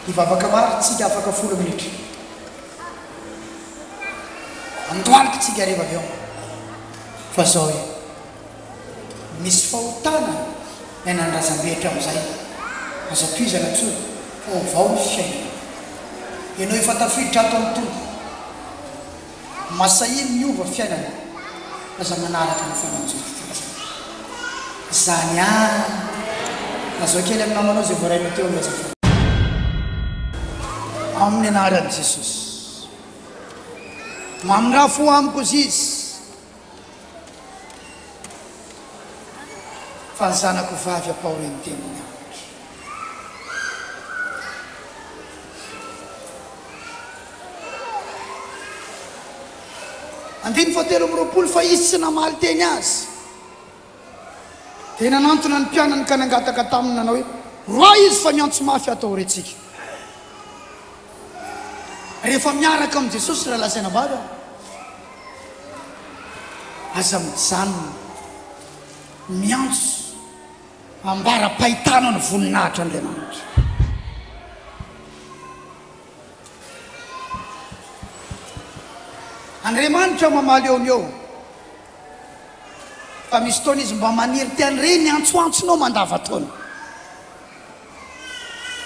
hivavaka maro tsika afaka 10 minitra andohalika tsika reva avy ao fa zao hoe misy fahotana nanandrazam-behitra amin'izay aza toizana tsony fa vao ny fiainana ianao efa tafiditra ato amin'ny tompo masahiny miova fiainana aza manaraka ny famanjoty zany nazao kely amin'ny namanao zay voarainao teo laza amin'ny anaran'i Jesosy mamindra fo amiko izy fa ny zanako vavy apaoreny teniny andiny fatelo amin'ny 20 fa izy tsy namaly teny azy tena nantona ny mpianany ka nangataka taminy nanao hoe roa izy fa miantso mafy atao retsika rehefa miaraka amin'ny Jesosy raha lazaina baba aza mijanona miantso ambara-pahitana ny voninahitra Andriamanitra Andriamanitra mamaly eo ny eo fa misy taona izy mba maniry tian'ireny antsoantsonao mandava-taona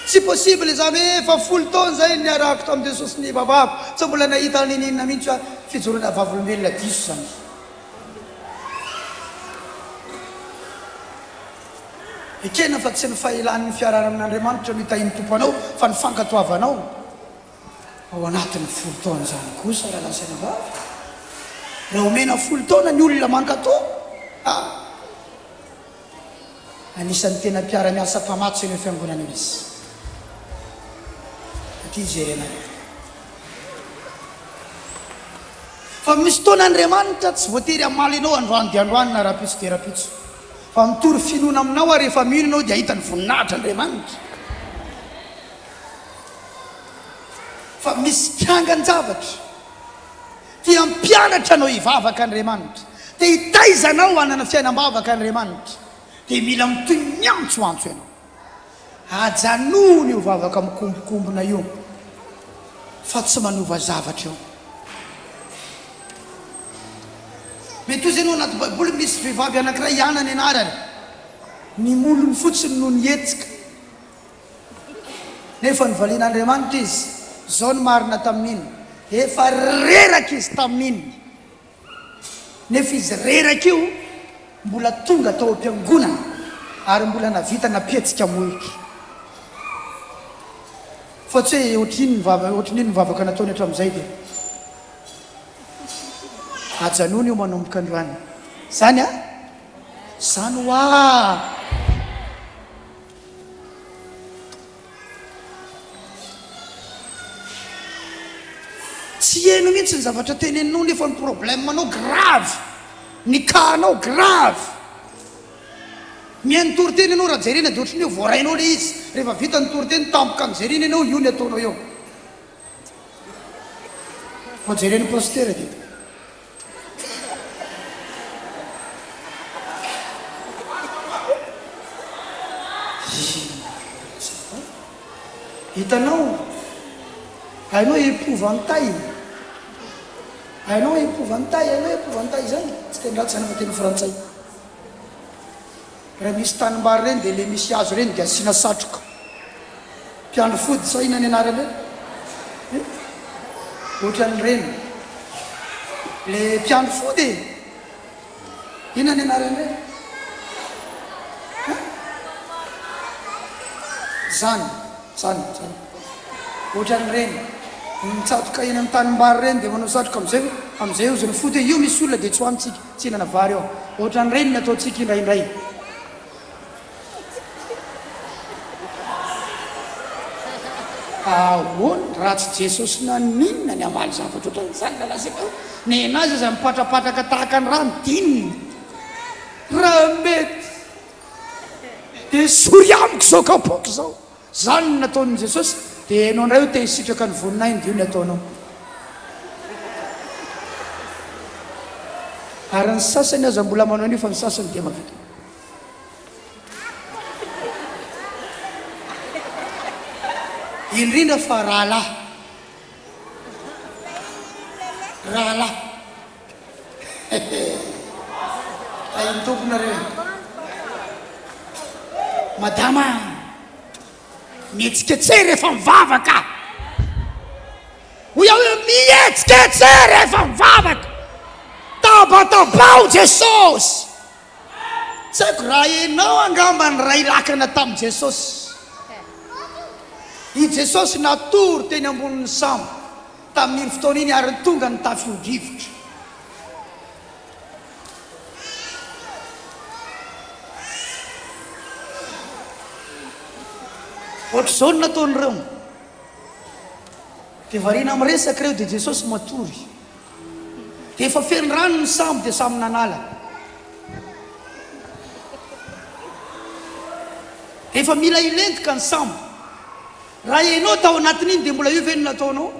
tsy possible zany hoe efa 10 taona zay niarako tamin'i Jesosy ny vavako tsy mbola nahita ninina mihitsy fa fijoroana vavolombelona diso zany ekena fa tsy ny fahelan'ny fiarahana amin'Andriamanitra no hitahiny tompo anao fa ny fankatoavanao ao anatin'ny 10 taona zany kosa raha lasaina vavy raha omena 10 taona ny olona mankatao anisan'ny tena mpiara-miasa mpamatsy eny fiangonana izy aty jerena fa misy taona Andriamanitra tsy voatery amaly anao androany dia androany na rapitso dia rapitso fa mitory finoana aminao ary rehefa mino anao dia hitany voninahitra Andriamanitra fa misy kiangan-javatra tia mpianatra anao hivavaka Andriamanitra dia hitaizanao hanana fiainam-bavaka Andriamanitra dia mila mitoy miantsoantso ianao ajanony io vavaka mikombokombona io fa tsy manova zavatra io mety ozy ianao anaty baiboly misy vehivavy anankiray anany anarany ny molony fotsiny no nietsika nefa nivalian'Andriamanitra izy zao ny marina tamin'iny efa reraka izy tamin'iny nefa izy reraka io mbola tonga tao am-piangonana ary mbola navita napetsika moiky fa tsy hoe ohatrin'iny mivavaka nataony hatramin'izay dia ajanony io manomboka androany zany zany hoa tsy eno mihitsy ny zavatra teneninao nefa ny problème anao grave ny kanao grave mihainy toriteny ianao raha jerena dia ohatrany hoe voarainao le izy rehefa vita ny toriteny tampoka ny jerena ianao io ny ataonao eo fa jereny pasteur dia hitanao hainao épouvantail hainao épouvantail zany tsy tendratsy ana fa teny frantsay raha misy tanimbary reny dia le misy azo reny dia asiana satroka mpiandro fody sa inany anarany reny ohatran'ireny le mpiano fody inona ny anarany reny zany ohatran'ireny mitsatoka eny amin'ny tanimbary reny dia manao satroka am'izay ozany fody io misy olona dia tsy hoanitsika tsy hinana vary ao ohatran'ireny ny ataontsika indraindray ahoany raha tsy Jesosy naninona ny amaly zavatra ohatran'izany lalazaka nenazy aza mipatrapatraka tahaka ny rano dininy raha mety dia sory amiko zao kapoky zao zany ny nataon'i Jesosy dia enao indray io te hisitraka ny voninainy dia io ny ataonao ary ny sasany aza mbola manao an'io fa ny sasany dia mavita indrindra fa rahalahy ay ny tomponareo madama mihetsiketsera efa mivavaka hoy hoe mihetsiketsera efa mivavaka tabatabao Jesosy tsy haiko raha enao angamba ny ray lakana tamin'i Jesosy i Jesosy natory teny ambonin'ny sambo tamin'iny fotoana iny ary tonga ny tafio-drivotra ohatr'izao ny nataon'ireo dia variana miresaka ireo dia Jesosy matory dia efa feny rano ny sambo dia samy nanala dia efa mila ilentika ny sambo raha ianao tao anatin'iny dia mbola io ve no nataonao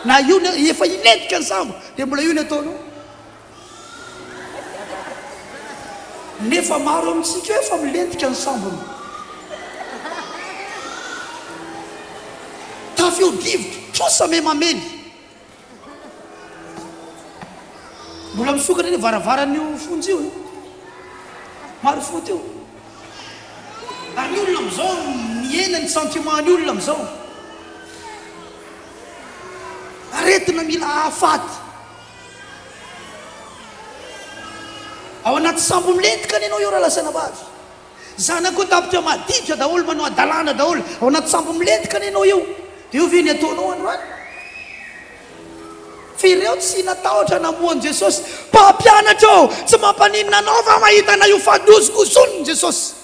na io efa ilentika ny sambo dia mbola io no ataonao nefa maro amintsika eo efa milentika ny sambony tafio-divotra trosa memamely mbola misokatra ny varavaran'io fonjy io maro foty io ary ny olona am'izao miena ny sentiment ny olona am'izao aretina mila ahafaty ao anaty sambo milentika ny anao eo raha lasana vavy zana koa tapitra maditra daholo manao adalàna daholo ao anaty sambo milentika ny anao eo dia io ve ny ataonao androany fa ireo tsy natahotra namoan'i Jesosy mpampianatra ao tsy mampaninona anao fa mahita na io fadozokosoniny Jesosy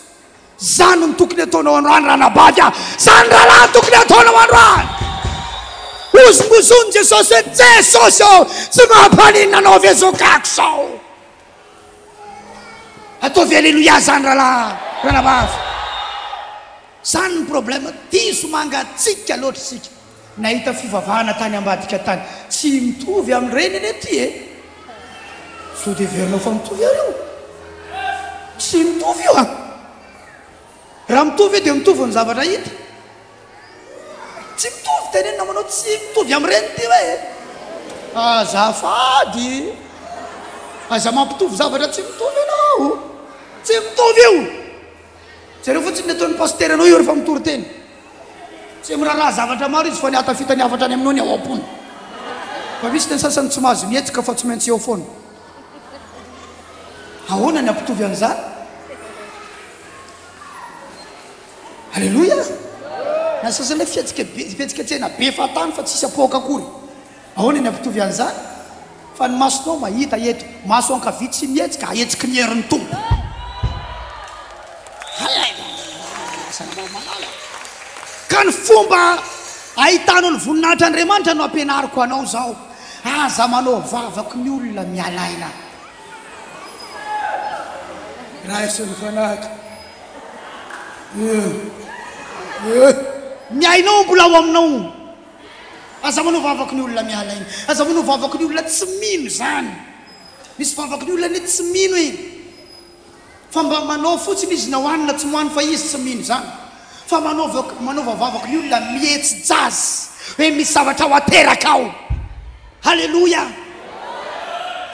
zany ny tokony ataonao androany raha nabavy a zany rahalahy tokony ataonao androany ozokosony Jesosy hoe Jesosy ao tsy mampaninona anao ve zao kako sao ataovy alleloia zany rahalahy raha nabavy zany ny problème tia somangatsika loatra sika nahita fivavahana tany ambadika tany tsy mitovy amin'ireny eny aty so dia verinao fa mitovy areo tsy mitovy io a raha mitovy dia mitovy ny zavatra hita tsy mitovy tenenina manao tsy mitovy amin'ireny ty hoe azafady aza mampitovy zavatra tsy mitovy ianao tsy mitovy io zareo fotsiny nataon'ny pasteur anao io rehefa mitory teny tsy miraraha zavatra maro izy fa ny atafita ny afatra any aminao ny ao am-pony fa misy teny sasany tsy mahazo mihetsika fa tsy maintsy eo foana ahoana ny ampitovy an'izany alleloia na sasany fihetsiketsena be fatany fa tsisy apoaka akory ahoana ny ampitovy an'izany fa ny masonao mahita eto maso ankavity sy mihetsika ahetsiky ny herin'ny tompo ka ny fomba ahitanao ny voninahitran'Andriamanitra no ampianariko anao zao aza manao vavako ny olona mialaina raha isan'ny fanahaka miainao mbola ao aminao aza manao vavako ny olona mialaina aza manao vavako ny olona tsy mino zany misy vavako ny olona ny tsy mino e fa mba manao fotsiny izy na hoanina tsy mohany fa izy tsy mino zany fa manova vavako ny olona mihetsy jazy hoe misy zavatra ho ateraka ao halleloia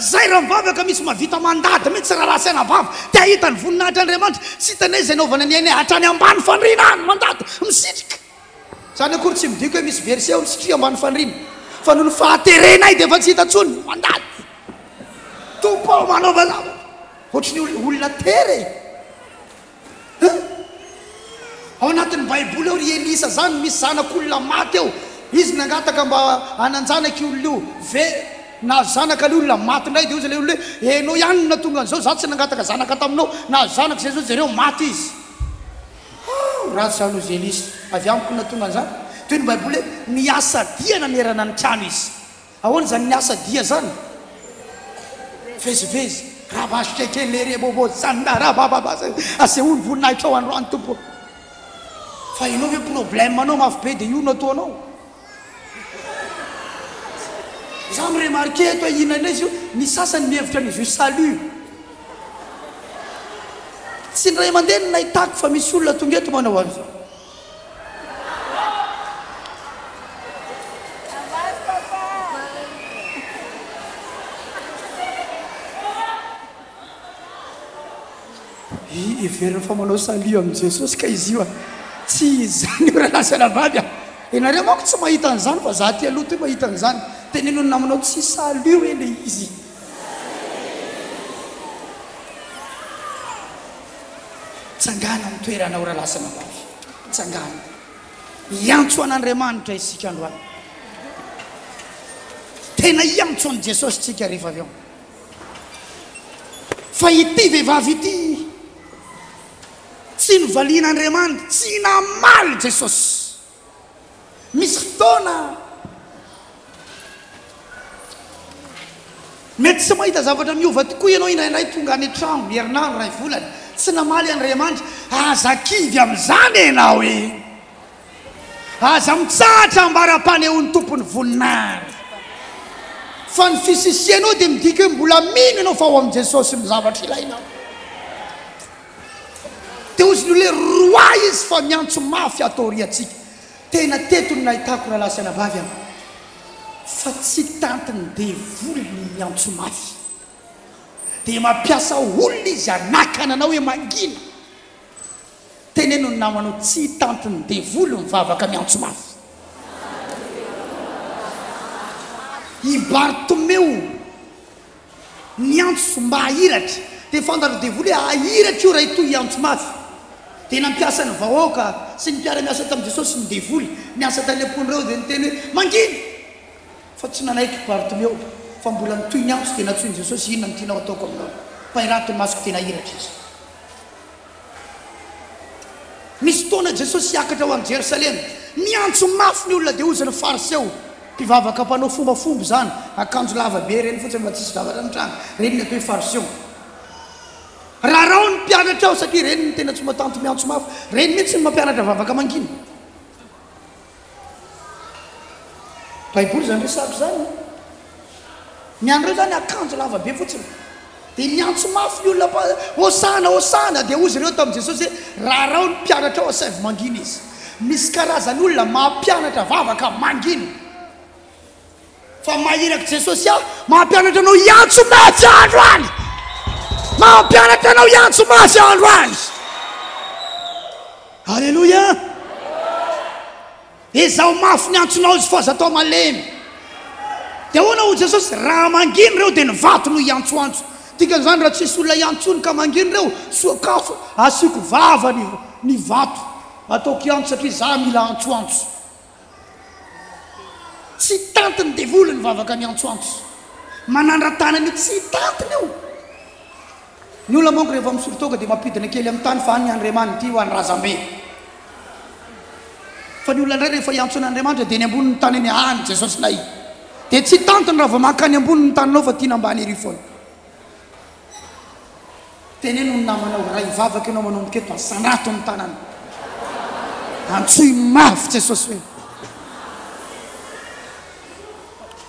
zay raha mivavaka misy mavita mandady mihitsy raha rasaina vava tia hitany voninahitra Andriamanitra tsy hitanay zay naovana ny ainy hatrany ambany fanirina any mandady misitrika zany akory tsy midiko hoe misy verset misitria ambany fanirina fa noho ny fahaterenay dia efa tsy hita ntsony mandady tompo ao manaova zava ohatrany olona tery ao anatin'ny baiboly eo ry Elisa zany misy zanak'olona maty eo izy nangataka mba hananjanaka olona io na zanaka le olona maty ndray dia ozy le olona hoe enao ihany na tonga an'izao za tsy nangataka zanaka taminao na zanaka zay zao zareo maty izy ratsy zany ozy Elisa avy amiko na tonga an'izany toy ny baiboly hoe niasa dia nanerana ny trano izy ahoana zany niasa dia zany vezivezy rabasikekelere bobo zandarabababa asehoany voninahitra ao androany tompo fa ianao hoe problème anao mafy be dia io no ataonao za miremarke eto hoe inana izy io ny sasany mihevitra n'izy io salut tsy ndray mandeha ny nahitako fa misy olona tonga eto manao an'izao everina fa manao salut amin'i Jesosy ka izy io tsy zany io raha lasana vavy a enareo manko tsy mahita an'izany fa za ty aloha ty mahita an'izany teneno ny namanao tsy salut hoe le izy tsangana amin'ny toeranao raha lasana vavy tsangana iantso an'Andriamanitra isika androany tena iantso an'i Jesosy tsika rehefa avy eo fa ity vehivavy ity tsy novalian'Andriamanitra tsy namaly Jesosy misy fotoana mety tsy mahita zavatra miova tokoa ianao indraindray tonga any trano herinandro ray volany tsy namaly Andriamanitra aza kivy amin'izany ianao e aza mitsahatra ambara-panehoan'ny tompony voninahitra fa ny fisisianao dia midika hoe mbola mino ianao fa ao amin'i Jesosy mizavatra ilainao dia ozy ny ole roa izy fa miantso mafy atoriatsika tena tetony nahitako raha lasana vavy any fa tsy tantiny devoly ny miantso mafy dia mampiasa olona izy anakana anao hoe mangina teneno ny namanao tsy tantiny devoly mivavaka miantso mafy i Bartomeo niantso mba ahiratra dia fantatra devoly hoe ahiratra io raha itoy iantso mafy dia nampiasa ny vahoaka sy ny mpiara-miasa tamin'i Jesosy ny devoly niasa tany ampon'ireo dia niteny hoe mangina fa tsy nanaiky Bartomeo fa mbola nitoy ny antso dia natsoiny Jesosy inona ny tianao ataoko aminao fa irato ny masoko tena hiratra izy misy fotoana Jesosy hiakatra ho amin'ny Jerosalema niantso mafy ny olona dia ozy ny fariseo mpivavaka mpanao fombafomba zany akanjo lava be reny fotsiny mba tsisy zavatra ny trano reny ny atao hoe fariseo raha rao ny mpianatra ao satria reny ny tena tsy matanto miantso mafy reny mihitsy ny mampianatra vavaka mangina baiboly zany resako zany ny andreo zany akanjo lava be fotsiny dia niantso mafy ny olona osana dia ozy ireo tamin'i Jesosy hoe raha rao ny mpianatra ao asavy mangina izy misy karazany olona mampianatra vavaka mangina fa mahiraka Jesosy aho mampianatra anao iantso mafy andro any mampianatra anao iantso mafy andro any alleluia izao mafy niantsonao izy fa zatao malemy dia hoana ho Jesosy raha mangina reo dia nivato no iantsoantso tikan'izany raha tsisy olona iantsony ka mangina reo soakafo asiako vava ny vato ataoko iantso satria za mila antsoantso tsy tantiny devoly ny vavaka miantsoantso manandra-tanany tsy tantiny eo ny olona manko rehefa misorotoka dia mampidina kely amin'ny tany fa any Andriamanitra io any razambe fa ny olona ndray rehefa iantsony Andriamanitra dia ny amboniny tany any any Jesosy nay dia tsy tantiny raha vao mankany amboniny tanynao fa tiana ambany ery foana teneno ny namanao raha ivavaka ianao manao miketo asanato ny tanany antsoy mafy Jesosy hoe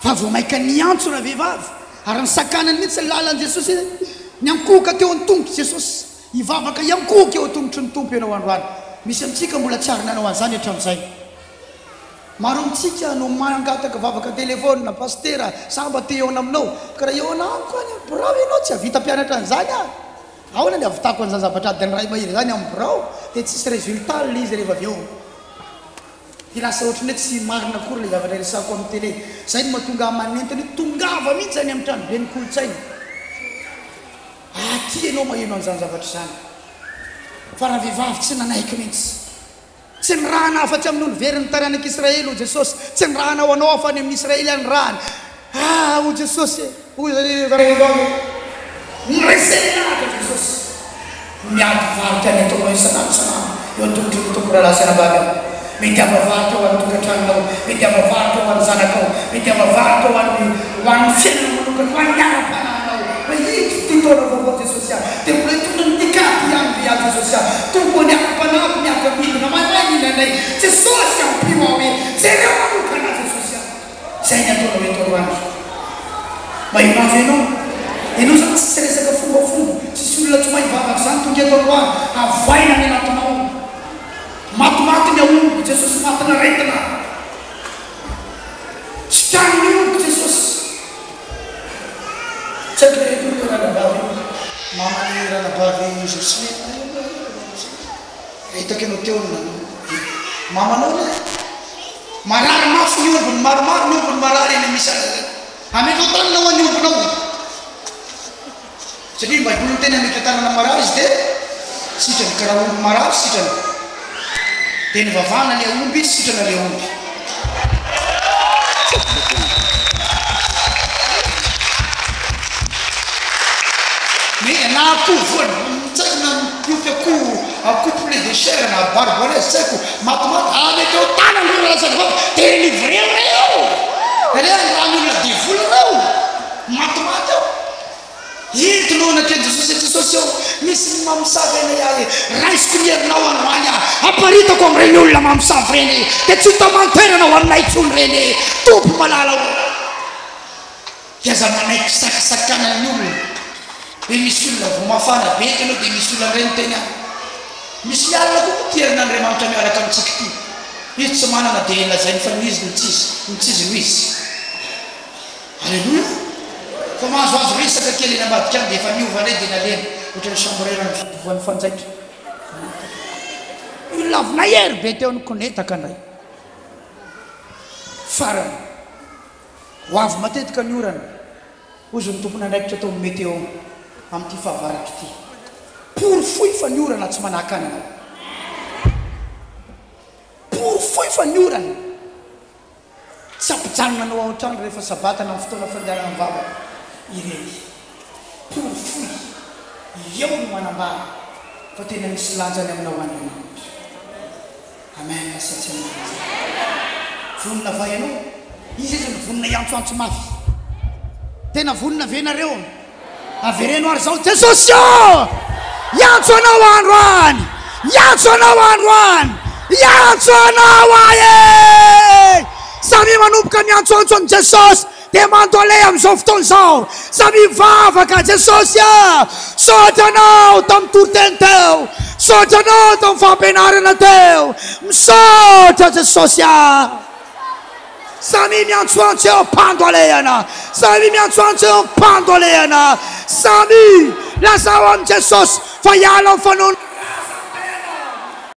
fa vao maika niantso raha vehivavy ary ny sakanany mihitsy lalan'i Jesosy ny ankohoka teo ny tongotra Jesosy hivavaka iankohoka eo tongotry ny tompo ianao androany misy amintsika mbola tsy ary nanao an'izany hatramin'izay maro mitsika no mangataka vavaka telefôna pastera samba te eona aminao ka raha eona amiko any birao ianao tsy avita mpianatra an'izany ahoana le avitako an'izany zavatra ady ny ray mahery zany amin'ny birao dia tsisy résultat le izy rehefa avy eo dia lasa ohatry ny hoe tsy marina akory le zavatra resako amin'ny télé zay no mahatonga manentiny tongava mihitsy zany amin'ny trano be ny kolotsaina aty ianao maheno an'izany zavatra izany fa raha vehivavy tsy nanaiky mihitsy tsy ny rahana afa-tsy amin'olo veriny taranak'Israely o Jesosy tsy ny rahana ho anao afa any amin'ny Israely any rahany o Jesosy nyresenaka Jesosy miady varitra ny atao isanandro eo an-tongotry ny tompo rahalahy sanabavy mety avavaritra ho an'ny tokantranonao mety avavaritra ho an'ny zanakao mety avavaritra ho an'ny fiainana manokana ho an'ny ara-pananao fa ito titona vaovao Jesosy dia mbola hitondra ny tikady ihany be Jesosy tompo ny ara-panako miaka-midina maimay minanay Jesosy ampio ao hoe zareo manokana Jesosy zay ny ataonao eto androandro mahimavy ianao zany tsisy resaka fombafomba tsisy olona tsy mahivavaka zany tonga eto androandro avoaina ny anatinao matimaty ny aomby Jesosy matina rentina tsy trano ny omby Jesosy tsy haiko ranabavy mamany ranabavy Jesosy hitako ianao teo mamanao le marary mafy ny ombony maromaro ny ombony marary eny misy ameko tanana ho any ombonao satria mba olo tena ameko tanana marary izy dia sitrany karaha omby marary sitrany dia ny vavana le omby izy sitrana le omby na akoho voany tsaiky na miopy akoho poulet de chair na barbolaise tsaiko matimaty ameko tanana reo raha sakafo dia livreo reo area ny raha olona devoly reo matimaty eo entinona ke Jesosy eo misy mamosavy eny iahy raisiko ny herinao androany aparitako amin'ireny olona mamosavy reny dia tsy hitamantoerana ho aminay tsony reny tompo malala o iaza manaiky sakasakana ny olona dia misy olona vo mafana be tenao dia misy olona reny teny any misy mialana koa ty herin'Andriamanitra miaraka amintsika ty izy tsy manana dia lazay ny fa noizy nitsizy ho izy alleloia fa mahazoazo resaka kely eny ambadika any dia efa miova ray dia nalena ohatra ny chambrera ny fitovoan'ny fanjaitra olona avina hery be teo ny konetaka ndray farany ho avy matetika ny orana ozy ny tompona andraikitra atao mety eo amin'ity fahavaratra ity pour foy fa ny orana tsy manahaka any anao pour foy fa ny orana tsy ampijanona anao ao an-trano rehefa sabatana amin'ny fotoana fandehanana mivavaka ireny pour foy eo no manambara fa tena misy lanjany aminao Andriamanitra amen satsy vonona va ianao izy izy ny vonona iantsoantso mafy tena vonona venareo avereno ary zao Jesosy iantso anao androany iantso anao androany iantso anao ae samy manomboka miantsoantso any Jesosy dia mandole amin'izao fotoana izao samy mivavaka Jesosy saotra anao tamin'ny toroteny teo saotra anao tamin'ny fampianarana teo misaotra Jesosy samy miantsoantso eo mpandolehana samy miantsoantso eo mpandolehana samy lasa ao amin'i Jesosy fa hiala amin'ny fanoana